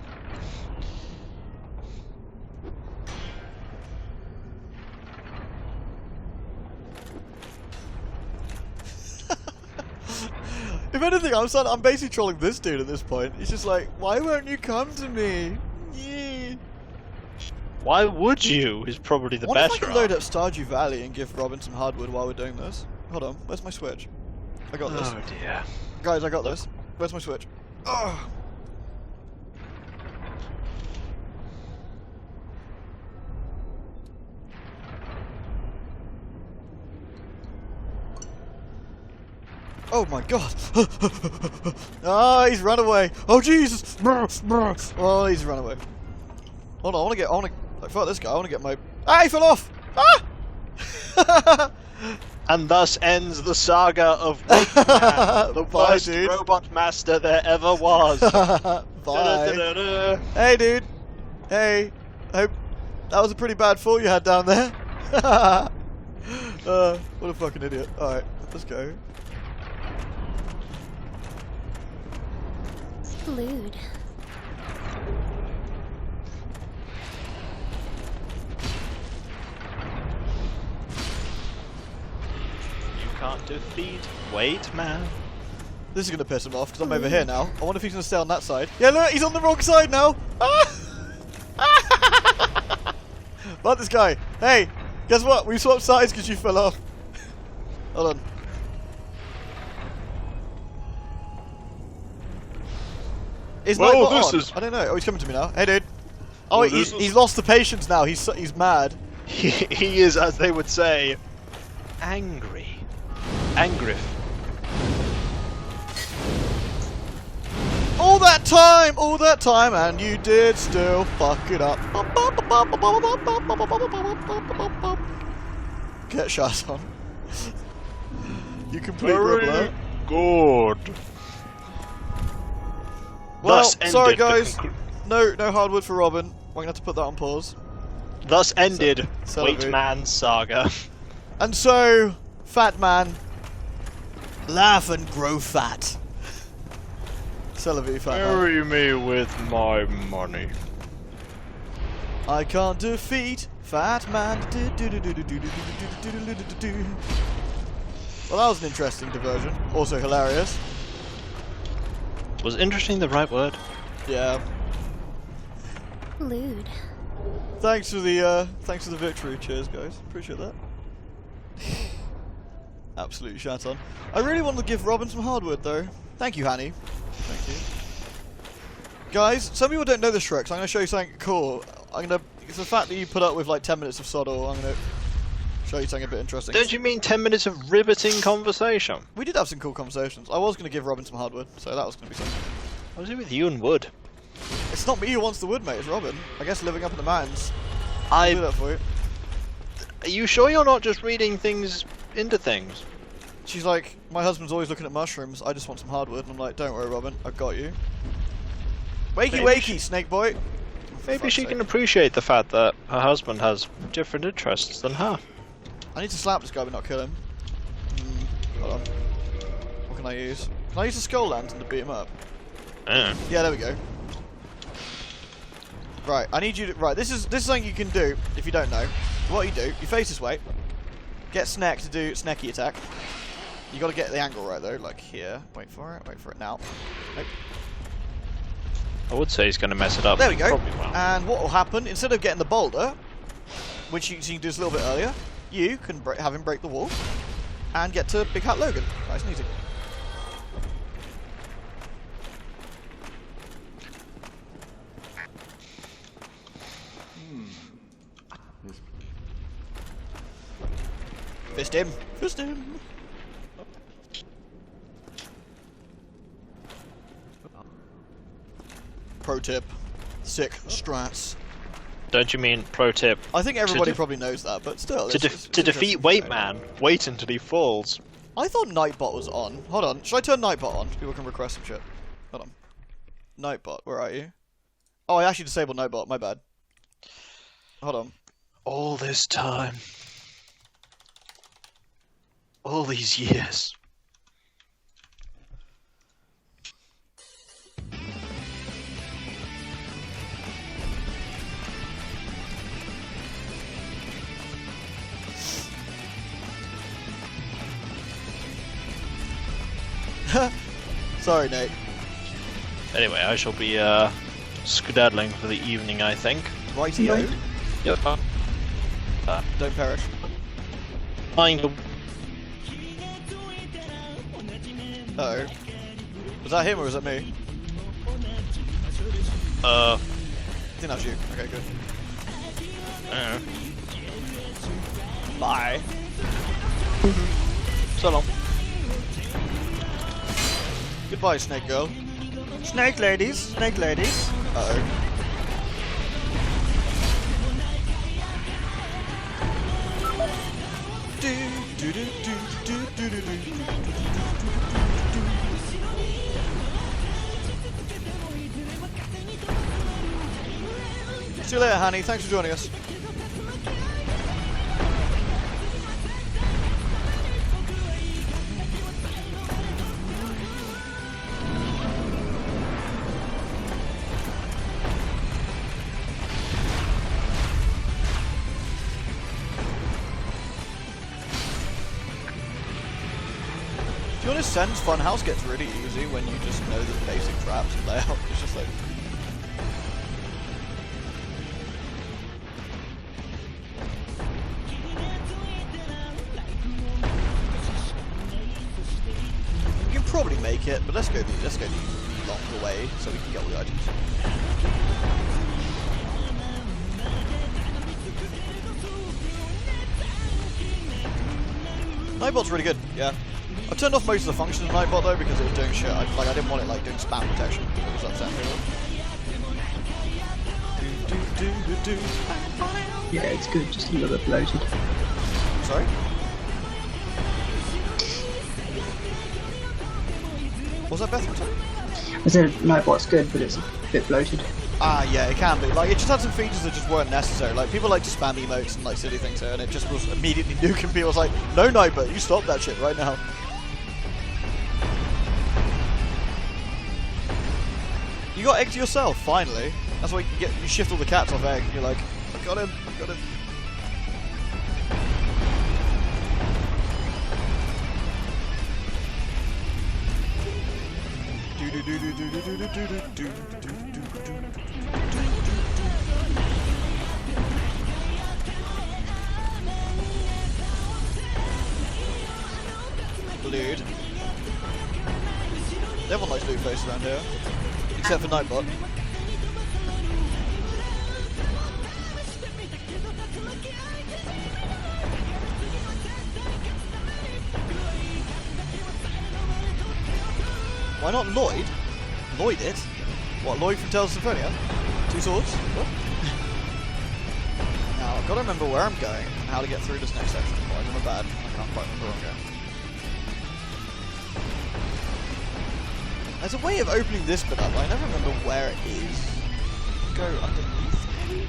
If anything, I'm basically trolling this dude at this point. He's just like, why won't you come to me? Yeah. Why would you? Is probably the What if I better. can load up Stardew Valley and give Robin some hardwood while we're doing this? Hold on, where's my switch? I got this. Oh dear. Guys, I got this. Where's my switch? Ugh. Oh my god! Ah, he's run away! Oh Jesus! Oh, he's run away. Hold on, I wanna like, fuck this guy, I wanna get my... Ah, he fell off! Ah! And thus ends the saga of Wakeman, the Bye, worst dude. robot master there ever was. Bye. Da-da-da-da-da. Hey, dude. Hey. I hope that was a pretty bad fall you had down there. What a fucking idiot. Alright, let's go. Lewd. You can't defeat Wakeman. This is going to piss him off because I'm over here now. I wonder if he's going to stay on that side. Yeah, look, he's on the wrong side now. Like this guy. Hey, guess what? We swapped sides because you fell off. Hold on. Is Well, Nightbot this on? is- I don't know. Oh, he's coming to me now. Hey, dude. Oh, Well, he's, this is- he's lost the patience now. He's mad. He is, as they would say, angry. Angriff. All that time, and you did still fuck it up. Get shot on. You complete dribbler. good. Well, Thus ended sorry the guys. No hardwood for Robin. We're gonna have to put that on pause. Thus ended Celebrate. Wakeman's saga. And so, fat man, laugh and grow fat. Celebrate, fat man. Marry me with my money. I can't defeat fat man. Well, that was an interesting diversion. Also hilarious. Was interesting the right word? Yeah. Lewd. Thanks for the victory. Cheers, guys. Appreciate that. Absolutely shat on. I really want to give Robin some hardwood, though. Thank you, Hanny. Thank you. Guys, some people don't know this trick, so I'm going to show you something cool. It's the fact that you put up with like 10 minutes of soddle, I'm going to show you something a bit interesting. Don't you mean 10 minutes of riveting conversation? We did have some cool conversations. I was going to give Robin some hardwood, so that was going to be something. What was it with you and wood? It's not me who wants the wood, mate. It's Robin. I guess living up in the mountains. I'll I. do that for you. Are you sure you're not just reading things into things? She's like, my husband's always looking at mushrooms. I just want some hardwood. And I'm like, don't worry, Robin. I've got you. Wakey, Maybe wakey, snake boy. For Maybe fuck's she sake. can appreciate the fact that her husband has different interests than her. I need to slap this guy but not kill him. Hold on. What can I use? Can I use the skull lantern to beat him up? Yeah, there we go. Right, I need you to... Right, this is something you can do if you don't know. What you do, you face this way. Get Snack to do Snacky attack. You got to get the angle right though, like here. Wait for it now. Nope. I would say he's going to mess it up. There we go. Probably will. And what will happen, instead of getting the boulder, which you can do this a little bit earlier, you can have him break the wall and get to Big Hat Logan. Nice and easy. Fist him. Fist him. Pro tip. Sick strats. Don't you mean, pro tip, I think everybody de- probably knows that, but still. to defeat Wakeman, wait until he falls. I thought Nightbot was on. Hold on. Should I turn Nightbot on? So people can request some shit. Hold on. Nightbot, where are you? Oh, I actually disabled Nightbot. My bad. Hold on. All this time. All these years. Sorry, Nate. Anyway, I shall be skedaddling for the evening, I think. Rightio. Yep. Don't perish. Fine. Uh-oh. Was that him or was that me? I think that was you. Okay, good. Bye. So long. Goodbye, snake girl. Snake ladies, snake ladies. Uh-oh. See you later, Hanny. Thanks for joining us. To be honest, Sen's Funhouse gets really easy when you just know the basic traps and layout. It's just like... You can probably make it, but let's go the longer way so we can get all the items. Nightbot's really good, yeah. I turned off most of the functions of Nightbot though because it was doing shit. I didn't want it like doing spam protection. It was upsetting me. Yeah, it's good, just a little bit bloated. Sorry? Was that Beth? I said Nightbot's good, but it's a bit bloated. Ah, yeah, it can be. Like, it just had some features that just weren't necessary. Like, people like to spam emotes and like silly things here, and it just was immediately nuking people. I was like, no, Nightbot, you stop that shit right now. You got egg to yourself, finally. That's why you shift all the cats off egg, and you're like, I got him, I got him. Loot. Everyone likes loot faces around here. Except for Nightbot. Why not Lloyd? Lloyd it? What, Lloyd from Tales of Symphonia? 2 swords? What? Now, I've got to remember where I'm going and how to get through this next section. Well, I'm bad. I can't quite remember where I'm going. There's a way of opening this bit up, but I never remember where it is. Go underneath, maybe?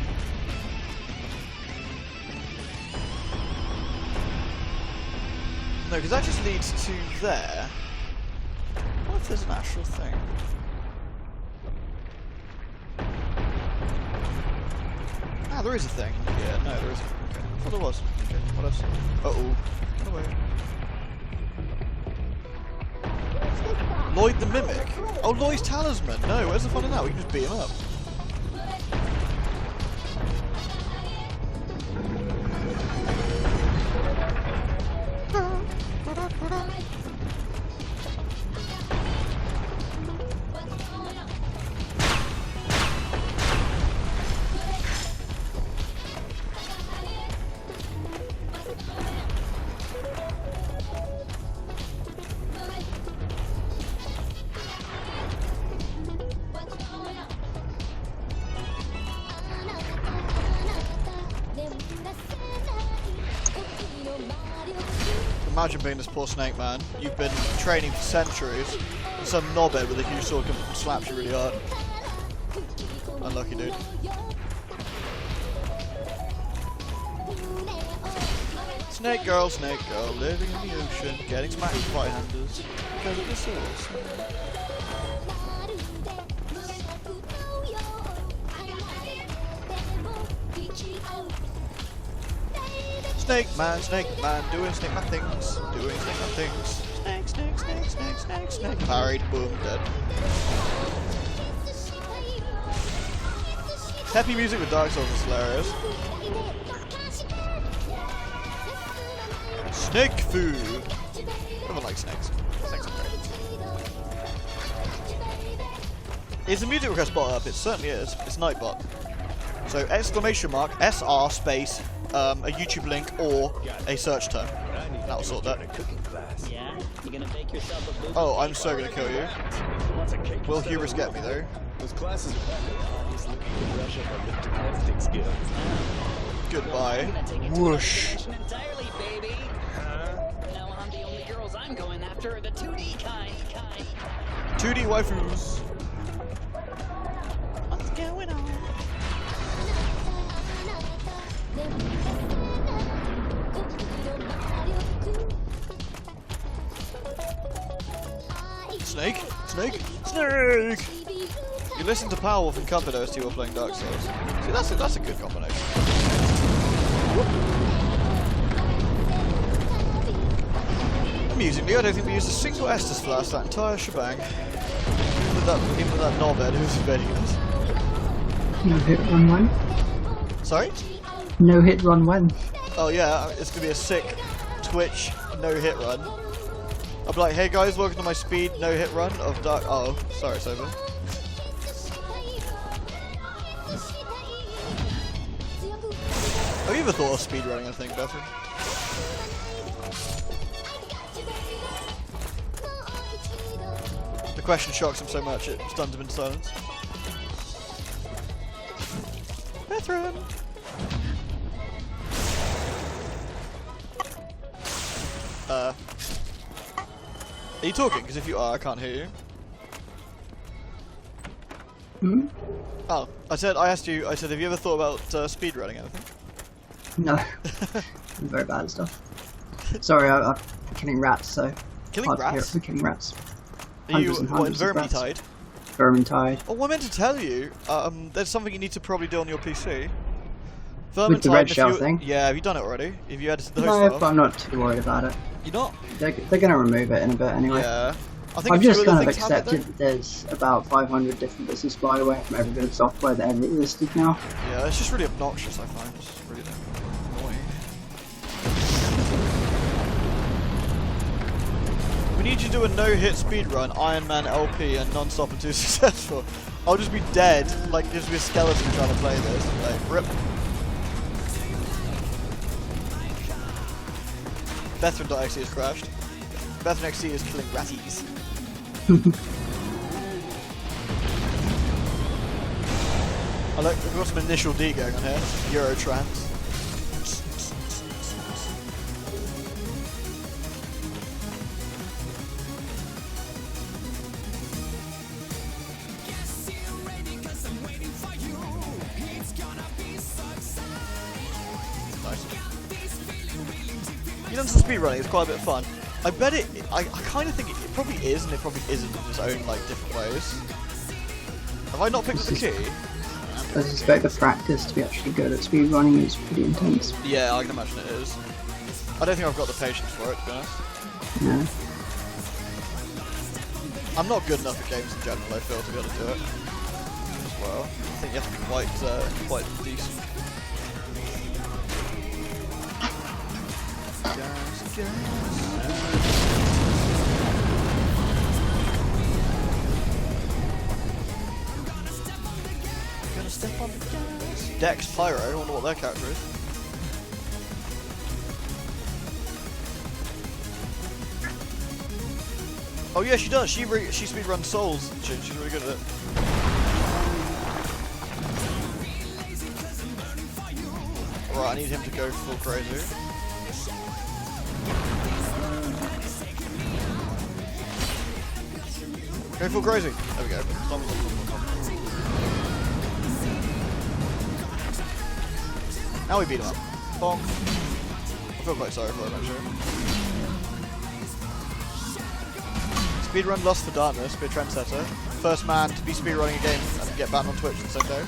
No, because that just leads to there. What if there's an actual thing? Ah, there is a thing. Yeah, no, there is a thing. Okay. I thought there was. Okay, what else? Uh-oh. Run away. Lloyd the Mimic? Oh, Lloyd's Talisman! No, where's the fun in that? We can just beat him up. Imagine being this poor snake man. You've been training for centuries, and some knobhead with a huge sword comes and slaps you really hard. Unlucky, dude. Snake girl, living in the ocean, getting smacked with right-handers because of the swords. Snake man, doing snake man things, doing snake man things. Snake, snake, snake, snake, snake, Snake parried, boom, dead. Happy music with Dark Souls is hilarious. Snake food! Everyone likes snakes. Snakes are great. Is the music request bot up? It certainly is. It's Nightbot. So exclamation mark, SR space, a YouTube link or a search term. That'll sort that. Oh, I'm so gonna kill you. Will Hubris get me though? Goodbye. Whoosh. 2D waifus. What's going on? Snake? Snake? Snake! You listen to Powerwolf and Cuphead OST while playing Dark Souls. See, that's a good combination. Amusingly, I don't think we used a single Estus flask that entire shebang. Even with that knobhead who's invading us. No hit run when? Sorry? No hit run when? Oh yeah, it's gonna be a sick Twitch no hit run. I'll be like, hey guys, welcome to my speed no hit run of Dark. Oh, sorry, Sober. Have you ever thought of speedrunning a thing, Bethany? The question shocks him so much it stuns him in silence. Bethran! Are you talking? Because if you are, I can't hear you. Hmm? Oh, I asked you, have you ever thought about speedrunning anything? No. I'm very bad at stuff. Sorry, I'm killing rats, so... Killing rats? We're killing rats. Are you, Hundreds and what, hundreds of rats. Vermintide? Vermintide. Oh, I meant to tell you, there's something you need to probably do on your PC. Vermintide, With the red shell thing? Yeah, have you done it already? Have you edited the host No, file? but I'm not too worried about it. You're not? They're going to remove it in a bit anyway. Yeah. I think I've a few just other kind of things have it, accepted that there's about 500 different bits of spyware from every bit of software that ever existed now. though. Yeah, it's just really obnoxious, I find. It's really annoying. We need you to do a no-hit speedrun, Iron Man LP, and non-stop until successful. I'll just be dead, like just be a skeleton trying to play this. Like, rip. Bethran.exe has crashed. Bethran.exe is killing ratties. I like, we've got some initial D going on here. Eurotrans. Nice. You done some speedrunning, it's quite a bit of fun. I bet it, I kind of think it probably is, and it probably isn't in its own, like, different ways. Have I not picked up the key? I suspect the practice to be actually good at speedrunning is pretty intense. Yeah, I can imagine it is. I don't think I've got the patience for it, to be honest. Yeah. I'm not good enough at games in general, I feel, to be able to do it. As well. I think you have to be quite decent. Gonna step on the gas. Dex Pyro, I wonder what their character is. Oh yeah, she does. She speedruns Souls. She's really good at it. Right, I need him to go full crazy. Go full crazy. There we go. Stop. Now we beat him up. Bonk. I feel quite sorry for him actually. Speedrun Lost for Darkness, be a trendsetter. First man to be speedrunning a game and get banned on Twitch the same day.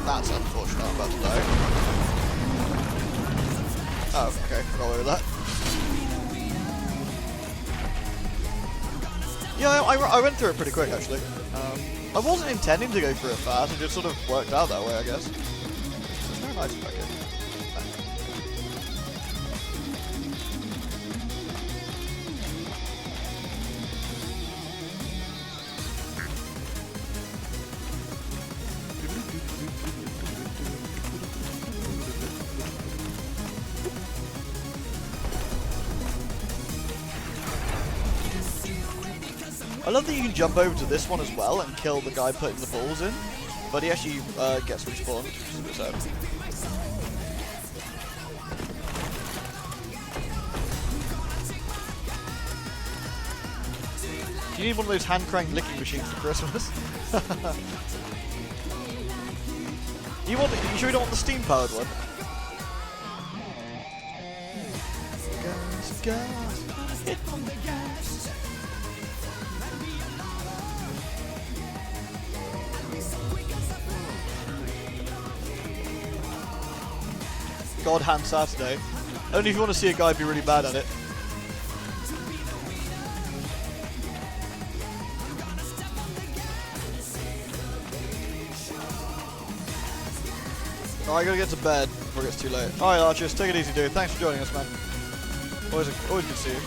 That's unfortunate, I'm about to die. Oh, okay, forgot about that. Yeah, I went through it pretty quick actually. I wasn't intending to go through it fast, it just sort of worked out that way, I guess. It's very nice back in. I love that you can jump over to this one as well and kill the guy putting the balls in, but he actually gets respawned, which is a bit sad. Do you need one of those hand crank licking machines for Christmas? You sure you don't want the steam powered one? Gas, hit on the gas. God Hand Saturday. Only if you want to see a guy be really bad at it. Alright, I gotta get to bed before it gets too late. Alright, Archers, take it easy, dude. Thanks for joining us, man. Always good to see you.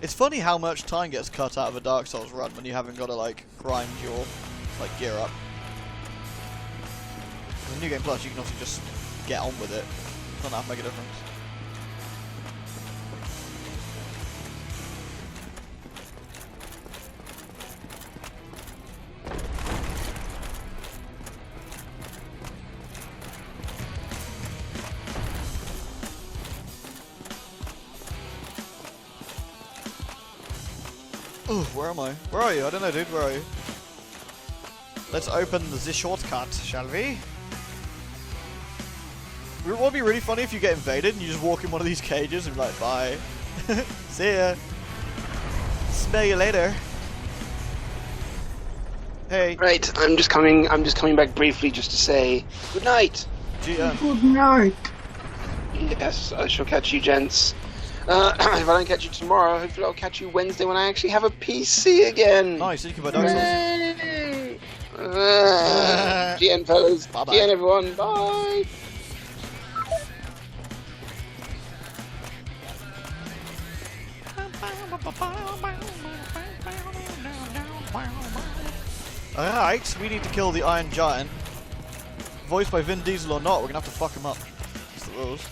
It's funny how much time gets cut out of a Dark Souls run when you haven't got to like grind your like gear up. With New Game Plus, you can also just get on with it. Doesn't have to make a difference. Oh, where am I? Where are you? I don't know, dude. Where are you? Let's open the shortcut, shall we? It would be really funny if you get invaded and you just walk in one of these cages and be like, bye. See ya. Smell you later. Hey. Right, I'm just coming back briefly just to say good night. Good night. Yes, I shall catch you, gents. If I don't catch you tomorrow, hopefully I'll catch you Wednesday when I actually have a PC again. Nice, so you can buy Dark Souls. GN fellas. Bye bye. GN everyone. Bye. Alright, we need to kill the Iron Giant. Voiced by Vin Diesel or not, we're gonna have to fuck him up. That's the rules.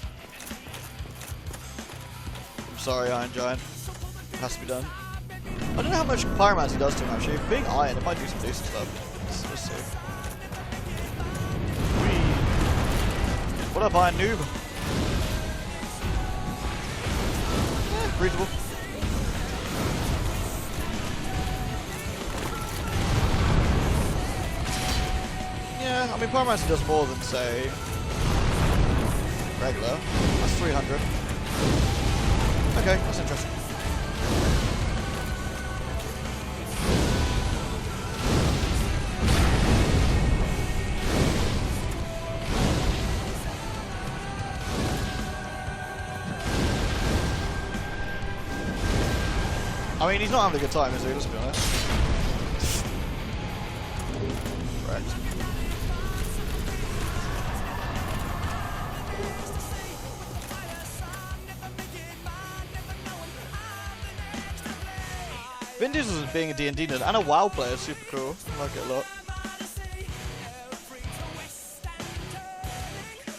I'm sorry, Iron Giant. It has to be done. I don't know how much Pyromancy does to him actually. Being iron, it might do some decent stuff. Let's see. Whee. What up, Iron Noob? Yeah, reasonable. Yeah, I mean, Pyromancy does more than, say, regular. That's 300. Okay, that's interesting. I mean, he's not having a good time, is he? Let's be honest. Right. Vin Diesel as being a D&D nerd and a WoW player is super cool. I like it a lot.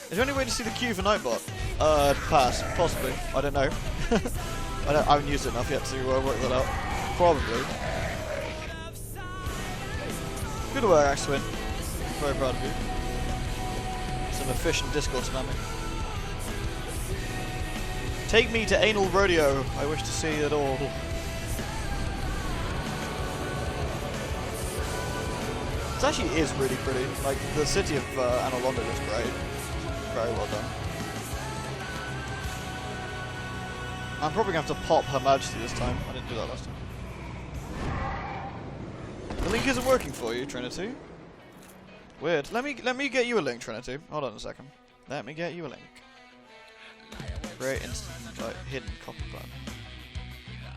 Is there any way to see the queue for Nightbot? Pass. Possibly. I don't know. I haven't used it enough yet to work that out. Probably. Good work, Axwin. Very proud of you. Some efficient Discord spamming. Take me to Anal Rodeo. I wish to see it all. It actually is really pretty. Like, the city of Anor Londo looks great. Very well done. I'm probably going to have to pop Her Majesty this time. I didn't do that last time. The link isn't working for you, Trinity. Weird. Let me get you a link, Trinity. Hold on a second. Let me get you a link. Create instant invite, hidden copy button.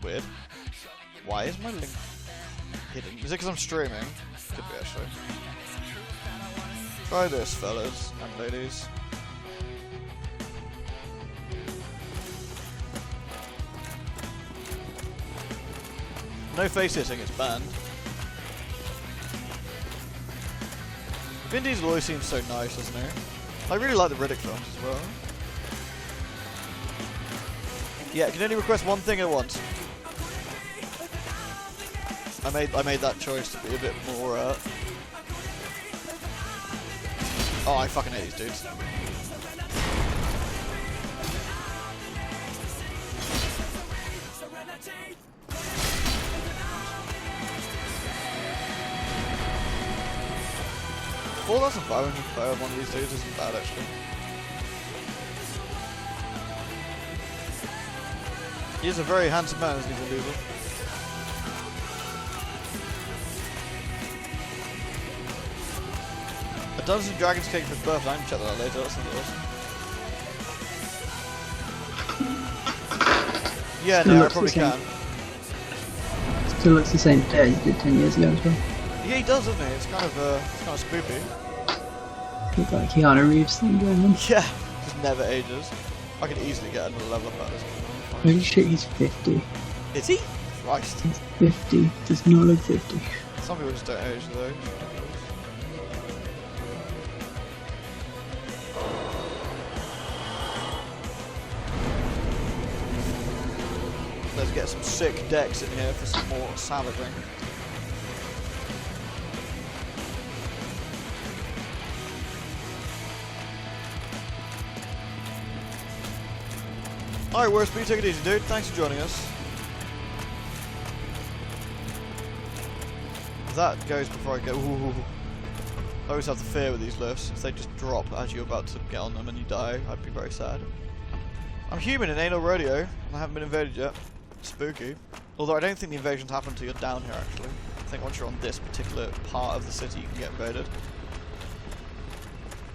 Weird. Why is my link hidden? Is it because I'm streaming? Could be actually. Try this, fellas and ladies. No face hitting, it's banned. Vin Diesel always seems so nice, doesn't he? I really like the Riddick films as well. Yeah, you can only request one thing at once. I made that choice to be a bit more. Oh, I fucking hate these dudes. Well, that's a fire one of these dudes isn't bad actually. He's a very handsome man, isn't he, Vin Diesel? A Dungeons and Dragons cake for his birthday. I'm gonna check that out later. That sounds awesome. Yeah, no, I probably can. Still looks the same today as it did 10 years ago as well. Yeah, he does, doesn't he? It's kind of spoopy. Looks like Keanu Reeves thing going on. Yeah, just never ages. I could easily get another level up at this. Holy shit, he's 50. Is he? Christ. He's 50. Does not look 50. Some people just don't age though. Let's get some sick decks in here for some more salvaging. Alright, Worsby, take it easy, dude. Thanks for joining us. That goes before I go. Ooh. I always have the fear with these lifts. If they just drop as you're about to get on them and you die, I'd be very sad. I'm human in Anal Rodeo, and I haven't been invaded yet. Spooky. Although I don't think the invasions happen until you're down here, actually. I think once you're on this particular part of the city, you can get invaded.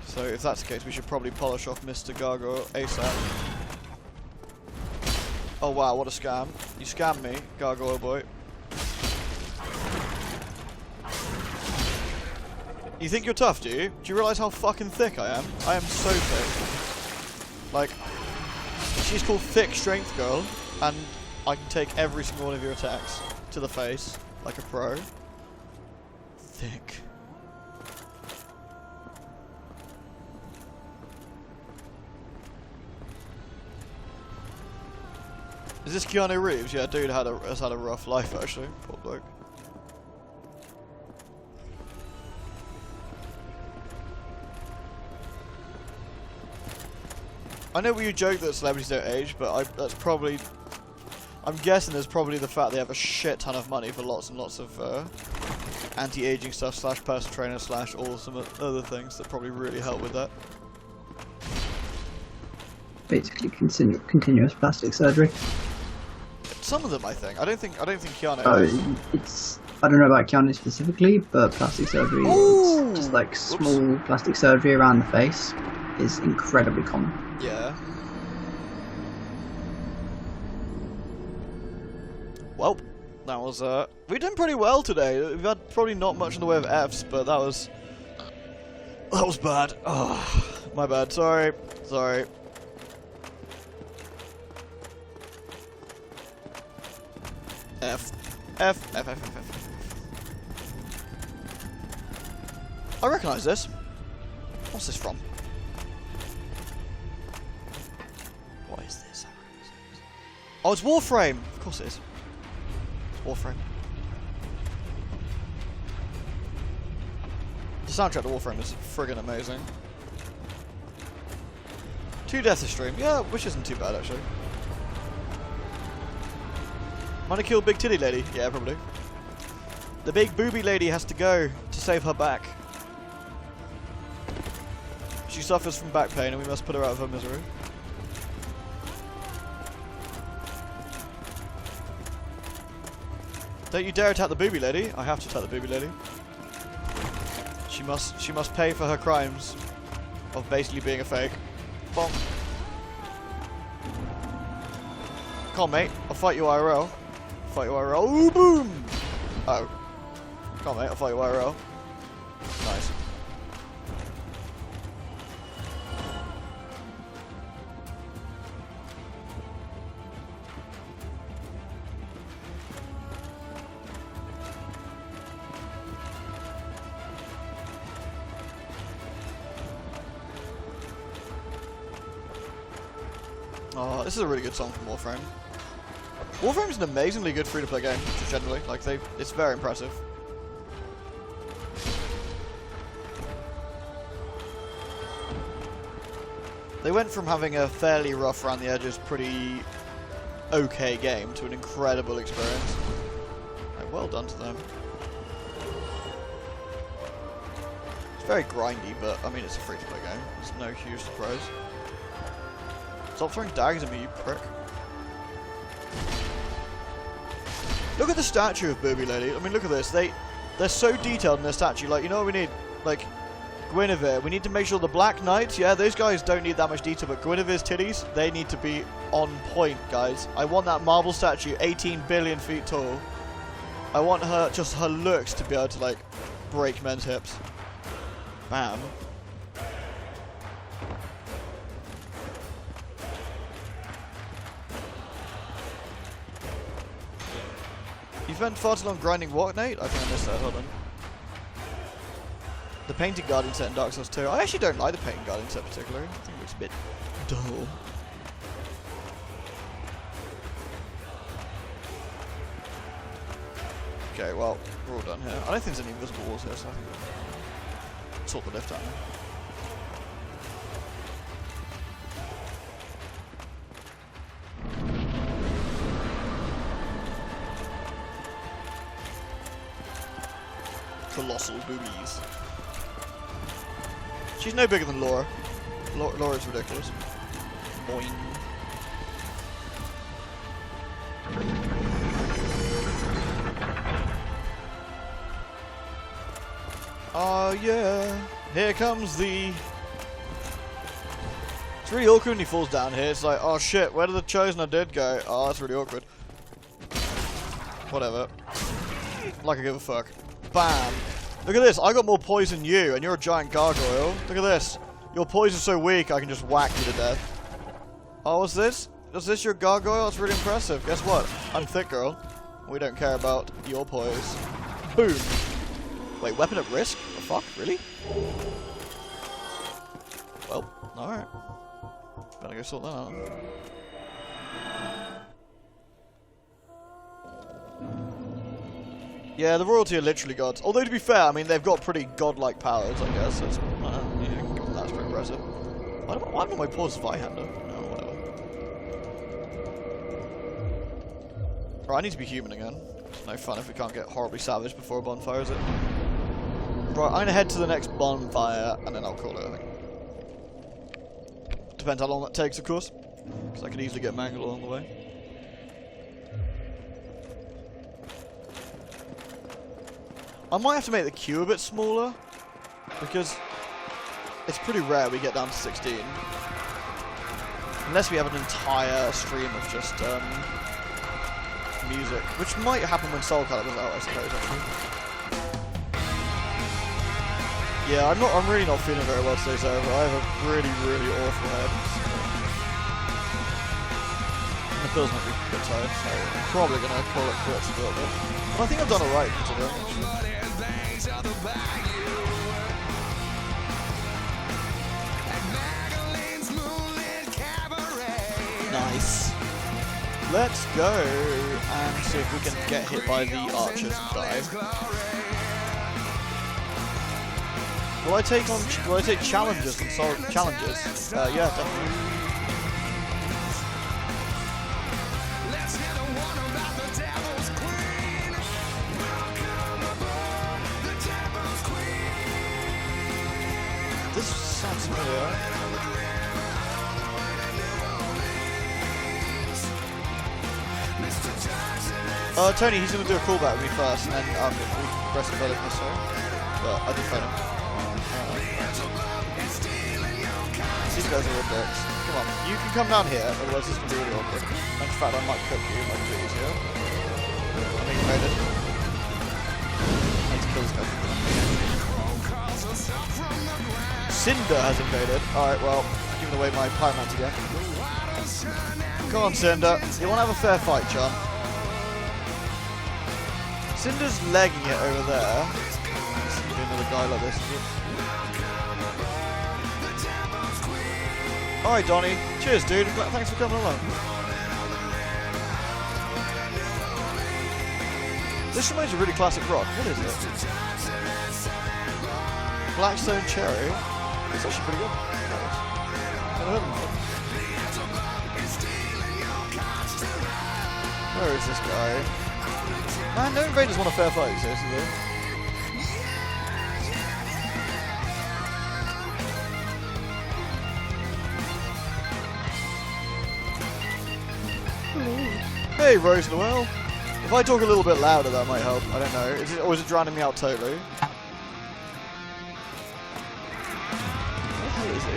So if that's the case, we should probably polish off Mr. Gargoyle ASAP. Oh wow, what a scam. You scammed me, Gargoyle boy. You think you're tough, do you? Do you realise how fucking thick I am? I am so thick. Like, she's called Thick Strength Girl, and I can take every single one of your attacks to the face, like a pro. Thick. Is this Keanu Reeves? Yeah, dude has had a rough life actually. Poor bloke. I know you joke that celebrities don't age, but that's probably. I'm guessing there's probably the fact they have a shit ton of money for lots and lots of anti-aging stuff / personal trainer / all some other things that probably really help with that. Basically, continuous plastic surgery. Some of them, I think. I don't think Keanu. I don't know about Keanu specifically, but plastic surgery, is just like small plastic surgery around the face, is incredibly common. Yeah. Well, that was we've done pretty well today. We've had probably not much in the way of Fs, but that was bad. Oh, my bad. Sorry. F. I recognise this. What's this from? What is this? Oh, it's Warframe! Of course it is. It's Warframe. The soundtrack to Warframe is friggin' amazing. 2 deaths a stream. Yeah, which isn't too bad actually. Wanna kill big titty lady? Yeah, probably. The big booby lady has to go to save her back. She suffers from back pain and we must put her out of her misery. Don't you dare attack the booby lady. I have to attack the booby lady. She must pay for her crimes of basically being a fake. Bonk. Come on, mate. I'll fight you IRL. Fight you IRL. Ooh, boom! Oh. Come on, mate. I'll fight you IRL. Nice. Oh, this is a really good song from Warframe. Warframe is an amazingly good free-to-play game, just generally. Like, it's very impressive. They went from having a fairly rough around the edges, pretty okay game to an incredible experience. Like, well done to them. It's very grindy, but I mean, it's a free-to-play game. It's no huge surprise. Stop throwing daggers at me, you prick. Look at the statue of Booby Lady. I mean, look at this. They're so detailed in their statue. Like, you know what we need? Like, Guinevere. We need to make sure the Black Knights, yeah, those guys don't need that much detail, but Guinevere's titties, they need to be on point, guys. I want that marble statue, 18 billion feet tall. I want her, just her looks to be able to, like, break men's hips. Bam. You spent far too long grinding what, Nate? I think I missed that, hold on. The Painted Guardian set in Dark Souls 2. I actually don't like the Painted Guardian set particularly. I think it looks a bit dull. Okay, well, we're all done here. I don't think there's any invisible walls here, so I think we'll sort the lift out now. Colossal boobies. She's no bigger than Laura. Laura's ridiculous. Boing. Oh yeah, here comes the... It's really awkward when he falls down here. It's like, oh shit, where did the Chosen I did go? Oh, that's really awkward. Whatever. Like I give a fuck. Bam! Look at this, I got more poison than you, and you're a giant gargoyle. Look at this. Your poison's so weak, I can just whack you to death. Oh, what's this? Is this your gargoyle? That's really impressive. Guess what? I'm thick, girl. We don't care about your poise. Boom! Wait, weapon at risk? The fuck? Really? Well, alright. Better go sort that out. Yeah, the royalty are literally gods. Although, to be fair, I mean, they've got pretty godlike powers, I guess. So it's, that's pretty impressive. Why haven't my paws Vihander? No, whatever. Right, I need to be human again. It's no fun if we can't get horribly savage before a bonfire, is it? Right, I'm gonna head to the next bonfire, and then I'll call it, I think. Depends how long that takes, of course. Because I could easily get mangled along the way. I might have to make the queue a bit smaller, because it's pretty rare we get down to 16. Unless we have an entire stream of just music, which might happen when Soul Calibur's out, I suppose, actually. Yeah, I'm really not feeling very well today, so I have a really, really awful head. And the pills might be a bit tired, so I'm probably going to call it quits a little bit. But I think I've done alright considering, actually. Nice. Let's go and see if we can get hit by the archers and die. Will I take challenges and solve challenges? Yeah, definitely. This sounds familiar. Tony, he's going to do a callback with me first, and then we can progress it further if necessary. But I did phone him. These guys are real dicks. Come on, you can come down here, otherwise this can be really awkward. In fact, I might cook you, might do it easier. I think I made it. I need to kill this guy. Cinder has invaded. Alright, well, I'm giving away my pyromancer again. Come on, Cinder. You want to have a fair fight, John? Cinder's legging it over there. Let's see another guy like this, is it? Alright, Donnie. Cheers, dude. Thanks for coming along. This reminds me of a really classic rock. What is it? Blackstone Cherry. It's actually pretty good. Never heard of it. Where is this guy? Man, no invaders want a fair fight, seriously. Hey, Rose Noel. If I talk a little bit louder, that might help. I don't know. Or is it drowning me out totally? Where the hell is he?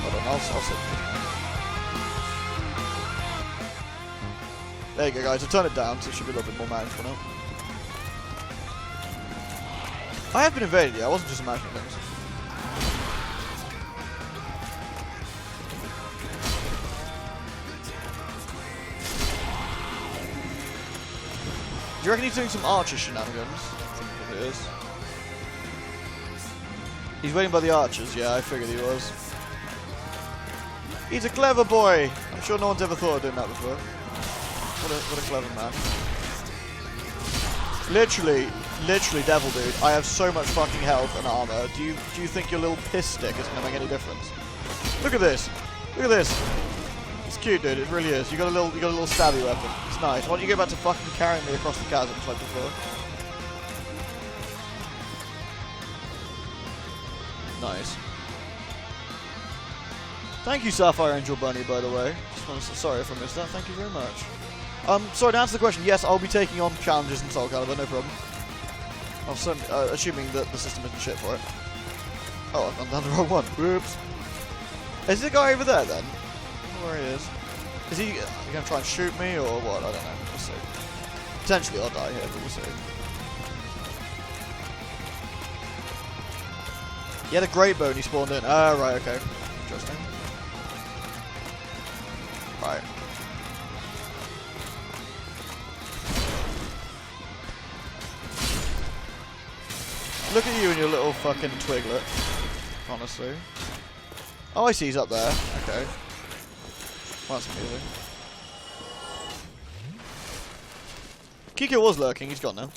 Hold on, I'll sit. There you go, guys. I've turned it down, so it should be a little bit more manageable now. I have been invaded, yeah. I wasn't just imagining things. Do you reckon he's doing some archer shenanigans? I think it is. He's waiting by the archers, yeah, I figured he was. He's a clever boy! I'm sure no one's ever thought of doing that before. What a clever man. Literally, devil dude, I have so much fucking health and armor. Do you think your little piss stick is gonna make any difference? Look at this! Look at this! It's cute, dude, it really is. You got a little stabby weapon. It's nice. Why don't you go back to fucking carrying me across the chasm like before? Nice. Thank you, Sapphire Angel Bunny, by the way. Just want to say sorry if I missed that. Thank you very much. Sorry, to answer the question, yes, I'll be taking on challenges in Soul Calibur, no problem. I'm assuming that the system isn't shit for it. Oh, I've gone down the wrong one. Whoops. Is the guy over there, then? I don't know where he is. Is he going to try and shoot me, or what? I don't know. We'll see. Potentially I'll die here, but we'll see. He had a great bow and he spawned in. Ah, right, okay. Interesting. Right. Look at you and your little fucking twiglet. Honestly. Oh, I see he's up there. Okay. Well, that's amusing. Kiko was lurking. He's gone now.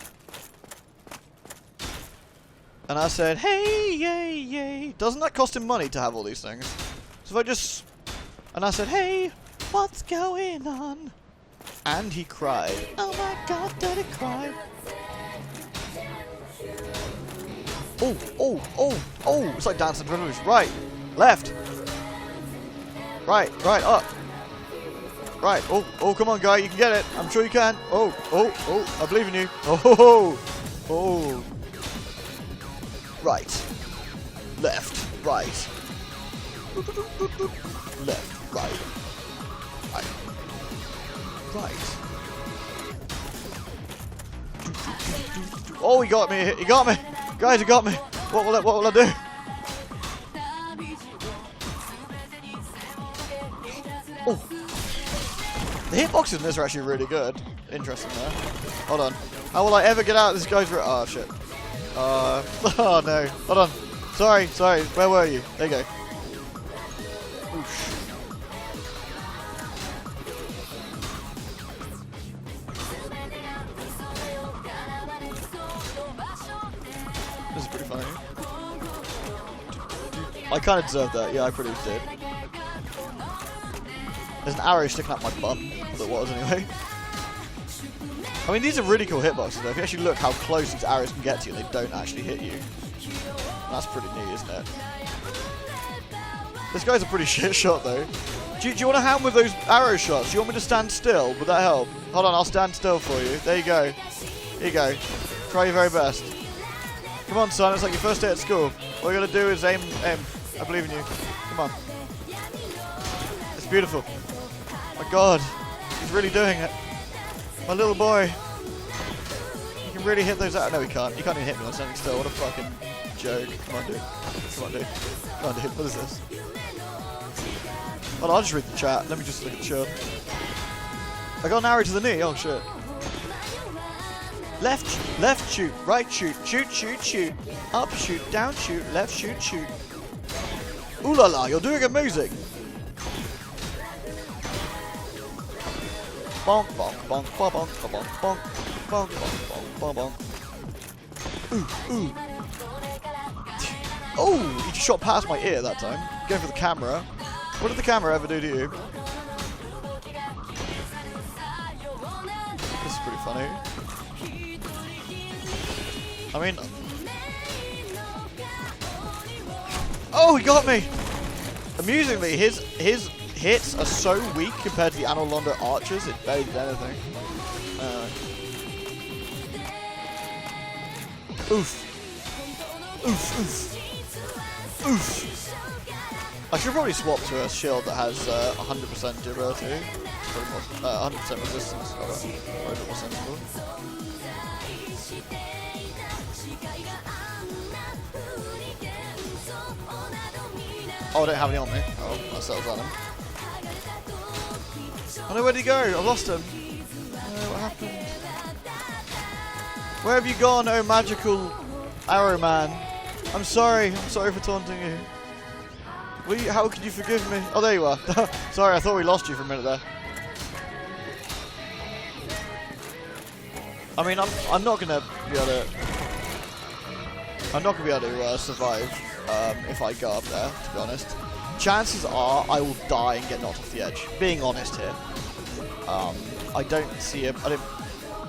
And I said, hey, yay, yay. Doesn't that cost him money to have all these things? So if I just... And I said, hey, what's going on? And he cried. Oh my god, did he cry? Oh, oh, oh, oh. It's like dancing to moves. Right, left. Right, up. Right, oh, come on, guy. You can get it. I'm sure you can. Oh, I believe in you. Oh. Right. Left. Right. Left. Right. Right. Oh, he got me. He got me. Guys, he got me. What will I do? Oh. The hitboxes in this are actually really good. Interesting there. Hold on. How will I ever get out of this guy's... Oh, shit. Oh no. Hold on. Sorry. Where were you? There you go. Oosh. This is pretty funny. I kind of deserved that. Yeah, I pretty did. There's an arrow sticking out my butt. That was anyway. I mean, these are really cool hitboxes though. If you actually look how close these arrows can get to you, they don't actually hit you. That's pretty neat, isn't it? This guy's a pretty shit shot, though. Do you want to hand with those arrow shots? Do you want me to stand still? Would that help? Hold on, I'll stand still for you. There you go. Here you go. Try your very best. Come on, son. It's like your first day at school. All you gotta do is aim. I believe in you. Come on. It's beautiful. My God. He's really doing it. My little boy. He can really hit those out. No, he can't. He can't even hit me on standing still. What a fucking joke. Come on, dude. Come on, dude. Come on, dude. What is this? Well, I'll just read the chat. Let me just look at the shield. I got an arrow to the knee. Oh, shit. Left shoot, right shoot, shoot, up shoot, down shoot, left shoot, shoot. Ooh la la, you're doing amazing. Bonk, bonk, bonk, bonk, bonk, bonk, bonk, bonk, bonk, bonk, bonk. Ooh, ooh. Oh, he just shot past my ear that time. Going for the camera. What did the camera ever do to you? This is pretty funny. I mean... Oh, he got me! Amusingly, his hits are so weak compared to the Anor Londo archers, it barely did anything. Oof. Oof, oof. Oof. I should probably swap to a shield that has 100% durability. 100% resistance. Probably a bit more sensible. Oh, I don't have any on me. Oh, that settles on him. Oh no, where'd he go? I lost him. Oh, what happened? Where have you gone, oh magical arrow man? I'm sorry for taunting you. How could you forgive me? Oh, there you are. Sorry, I thought we lost you for a minute there. I mean, I'm not gonna be able to survive if I go up there, to be honest. Chances are I will die and get knocked off the edge. Being honest here, I don't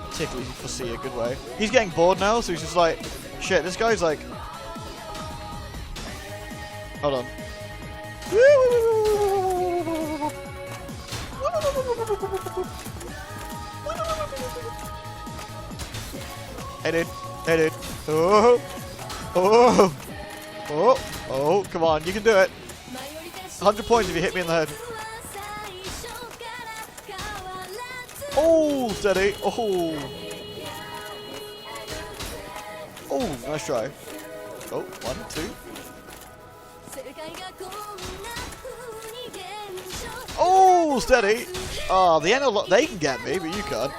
particularly foresee a good way. He's getting bored now, so he's just like, shit. This guy's like, hold on. Hey dude, hey dude. Oh, oh, oh, oh, come on, you can do it. 100 points if you hit me in the head. Oh, steady. Oh. Oh, nice try. Oh, 1, 2. Oh, steady. Oh, the Anor, they can get me, but you can't.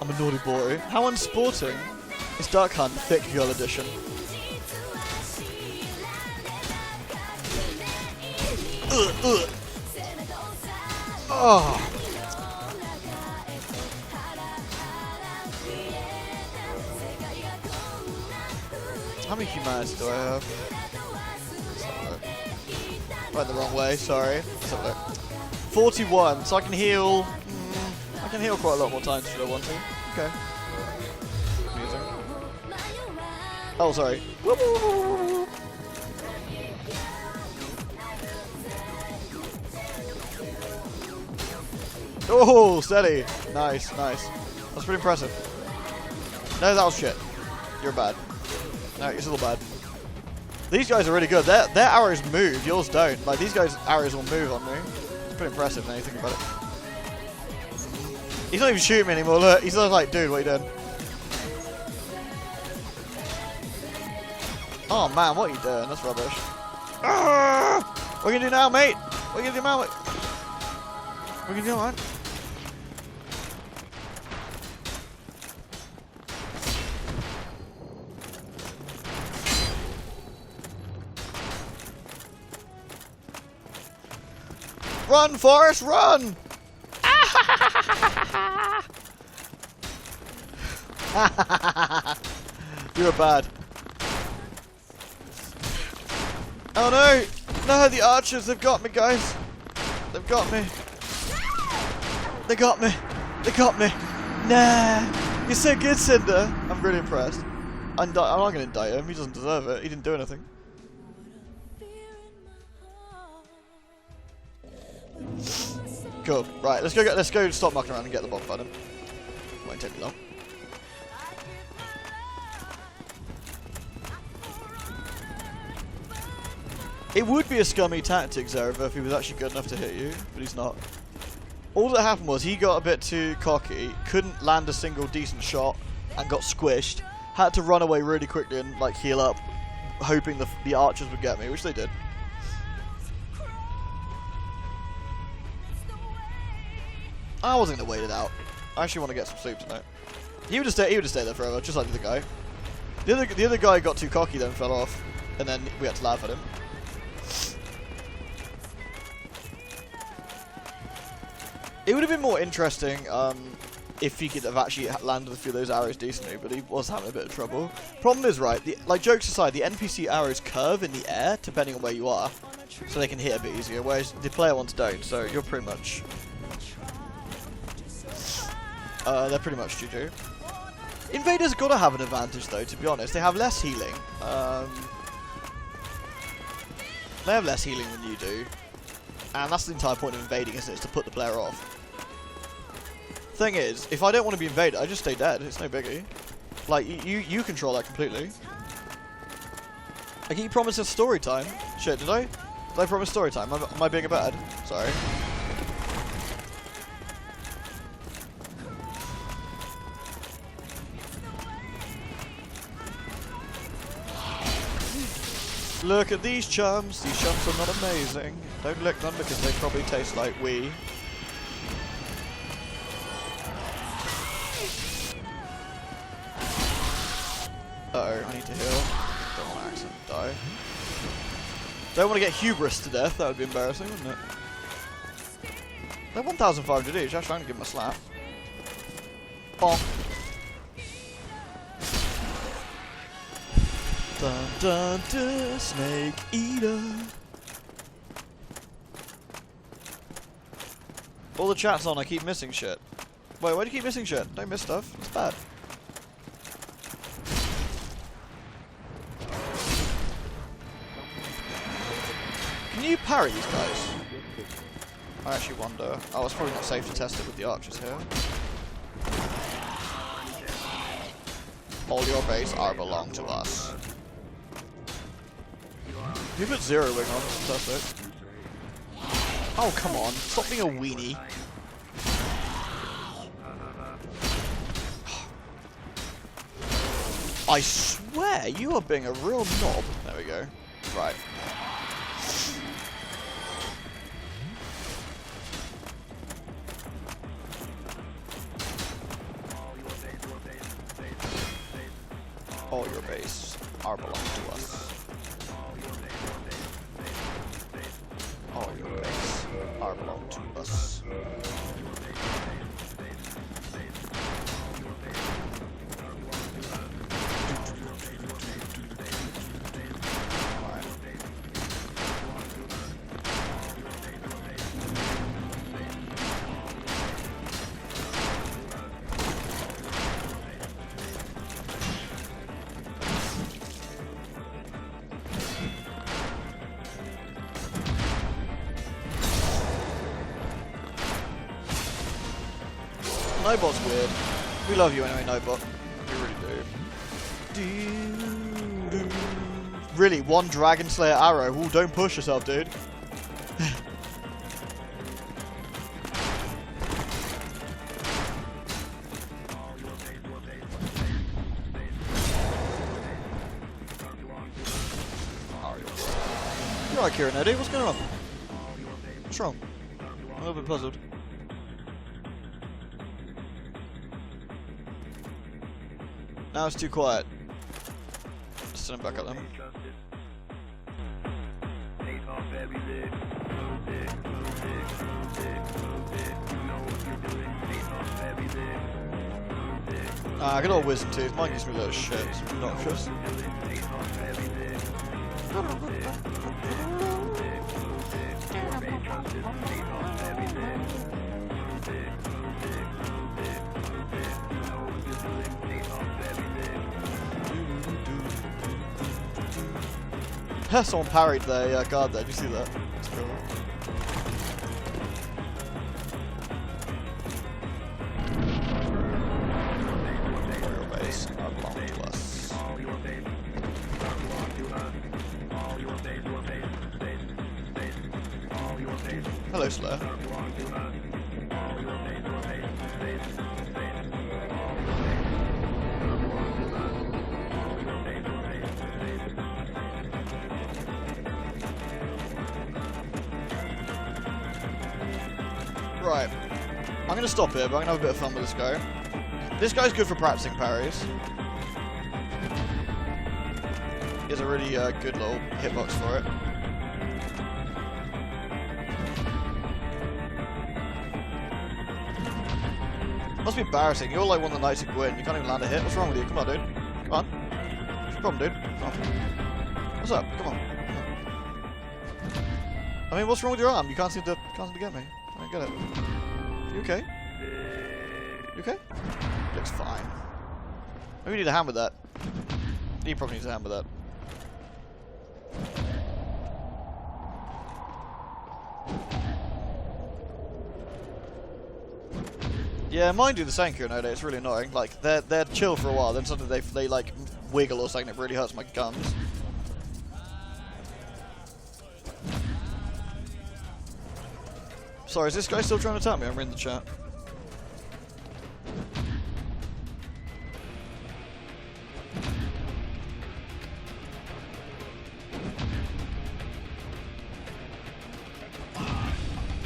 I'm a naughty boy. How unsporting is Duck Hunt Thick Girl Edition? Oh. How many humanity do I have? Went the wrong way, sorry. Let's have a look. 41, so I can heal. I can heal quite a lot more times if I want to. Okay. Amusing. Oh, sorry. Oh, steady. Nice, nice. That's pretty impressive. No, that was shit. You're bad. No, you're still bad. These guys are really good. Their arrows move. Yours don't. Like, these guys' arrows will move on me. It's pretty impressive now you think about it. He's not even shooting me anymore. Look, he's just like, dude, what are you doing? Oh man, what are you doing? That's rubbish. Ah! What are you gonna do now, mate? What are you gonna do now, mate? What are you gonna do, man? Run, Forrest, run! You were bad. Oh no! No, the archers, they've got me, guys. They've got me. They got me. They got me. Nah. You're so good, Cinder. I'm I'm really impressed. I'm not going to indict him. He doesn't deserve it. He didn't do anything. Cool. Right, let's go stop mucking around and get the bomb button. Won't take me long. It would be a scummy tactic, Zerva, if he was actually good enough to hit you, but he's not. All that happened was he got a bit too cocky, couldn't land a single decent shot, and got squished. Had to run away really quickly and like heal up, hoping the archers would get me, which they did. I wasn't gonna wait it out. I actually want to get some sleep tonight. He would have stayed there forever, just like the guy. The other guy got too cocky, then fell off, and then we had to laugh at him. It would have been more interesting if he could have actually landed a few of those arrows decently, but he was having a bit of trouble. Problem is, right, like jokes aside, the NPC arrows curve in the air depending on where you are, so they can hit a bit easier, whereas the player ones don't, so you're pretty much... they're pretty much GG. Invaders gotta have an advantage though, to be honest. They have less healing. They have less healing than you do. And that's the entire point of invading, isn't it? Is to put the player off. Thing is, if I don't want to be invaded, I just stay dead. It's no biggie. Like, you control that completely. I keep promising story time. Shit, did I? Did I promise story time? Am I being a bad? Sorry. Look at these chums. These chums are not amazing. Don't lick them because they probably taste like wee. Uh-oh, I need to heal. Don't want to accidentally die. Don't want to get hubris to death. That would be embarrassing, wouldn't it? They're 1,500 each. Actually, I'm going to give them a slap. Bonk. Dun dun dun, snake eater. All the chat's on, I keep missing shit. Wait, why do you keep missing shit? Don't miss stuff, it's bad. Can you parry these guys? I actually wonder. Oh, it's probably not safe to test it with the archers here. All your base are belong to us. You put zero wing on, fantastic. Oh, come on. Stop being a weenie. I swear, you are being a real knob. There we go. Right. All your base are belong to us. All your base are belong to us. Nobot's weird. We love you anyway, Nobot. We really do. Really, one Dragon Slayer arrow. Ooh, don't push yourself, dude. You're right, Kieran, Eddie. What's going on? What's wrong? I'm a little bit puzzled. Now it's too quiet. Stand back at them. I got all wisdom tooth. Mine gives me a little shit. It's obnoxious. Someone parried their guard there. Did you see that? That's cool. Royal base belong to us. Hello, Slayer. Right, I'm going to stop here, but I'm going to have a bit of fun with this guy. This guy's good for practicing parries. He has a really good little hitbox for it. Must be embarrassing. You're like one of the Knights of Gwyn. You can't even land a hit. What's wrong with you? Come on, dude. Come on. What's your problem, dude? Come on. What's up? Come on. I mean, what's wrong with your arm? You can't seem to get me. I don't get it. You okay? You okay? Looks fine. Maybe we need a hand with that. He probably needs a hand with that. Yeah, mine do the same nowadays. It's really annoying. Like they're chill for a while, then suddenly they like wiggle or something. It really hurts my gums. Sorry, is this guy still trying to attack me? I'm reading the chat.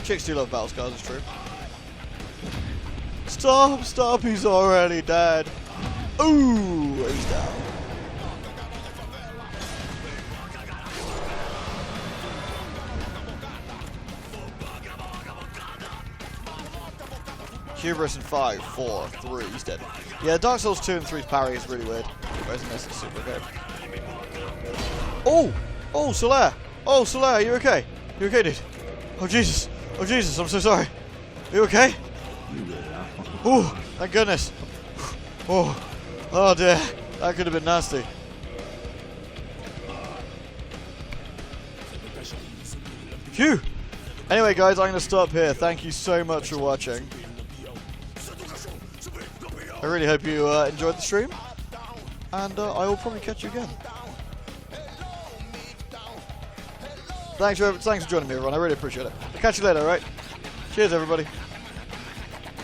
Chicks do love battle scars, it's true. Stop, stop, he's already dead. Ooh, he's down. Hubris in 5, 4, 3, he's dead. Yeah, Dark Souls 2 and 3's parry is really weird. Whereas this is super good. Oh! Oh, Solaire! Oh, Solaire, are you okay? You okay, dude? Oh, Jesus. Oh, Jesus, I'm so sorry. Are you okay? Oh, thank goodness. Oh, oh dear. That could have been nasty. Phew! Anyway, guys, I'm going to stop here. Thank you so much for watching. I really hope you enjoyed the stream. And I will probably catch you again. Thanks for joining me, everyone. I really appreciate it. I'll catch you later, alright? Cheers, everybody.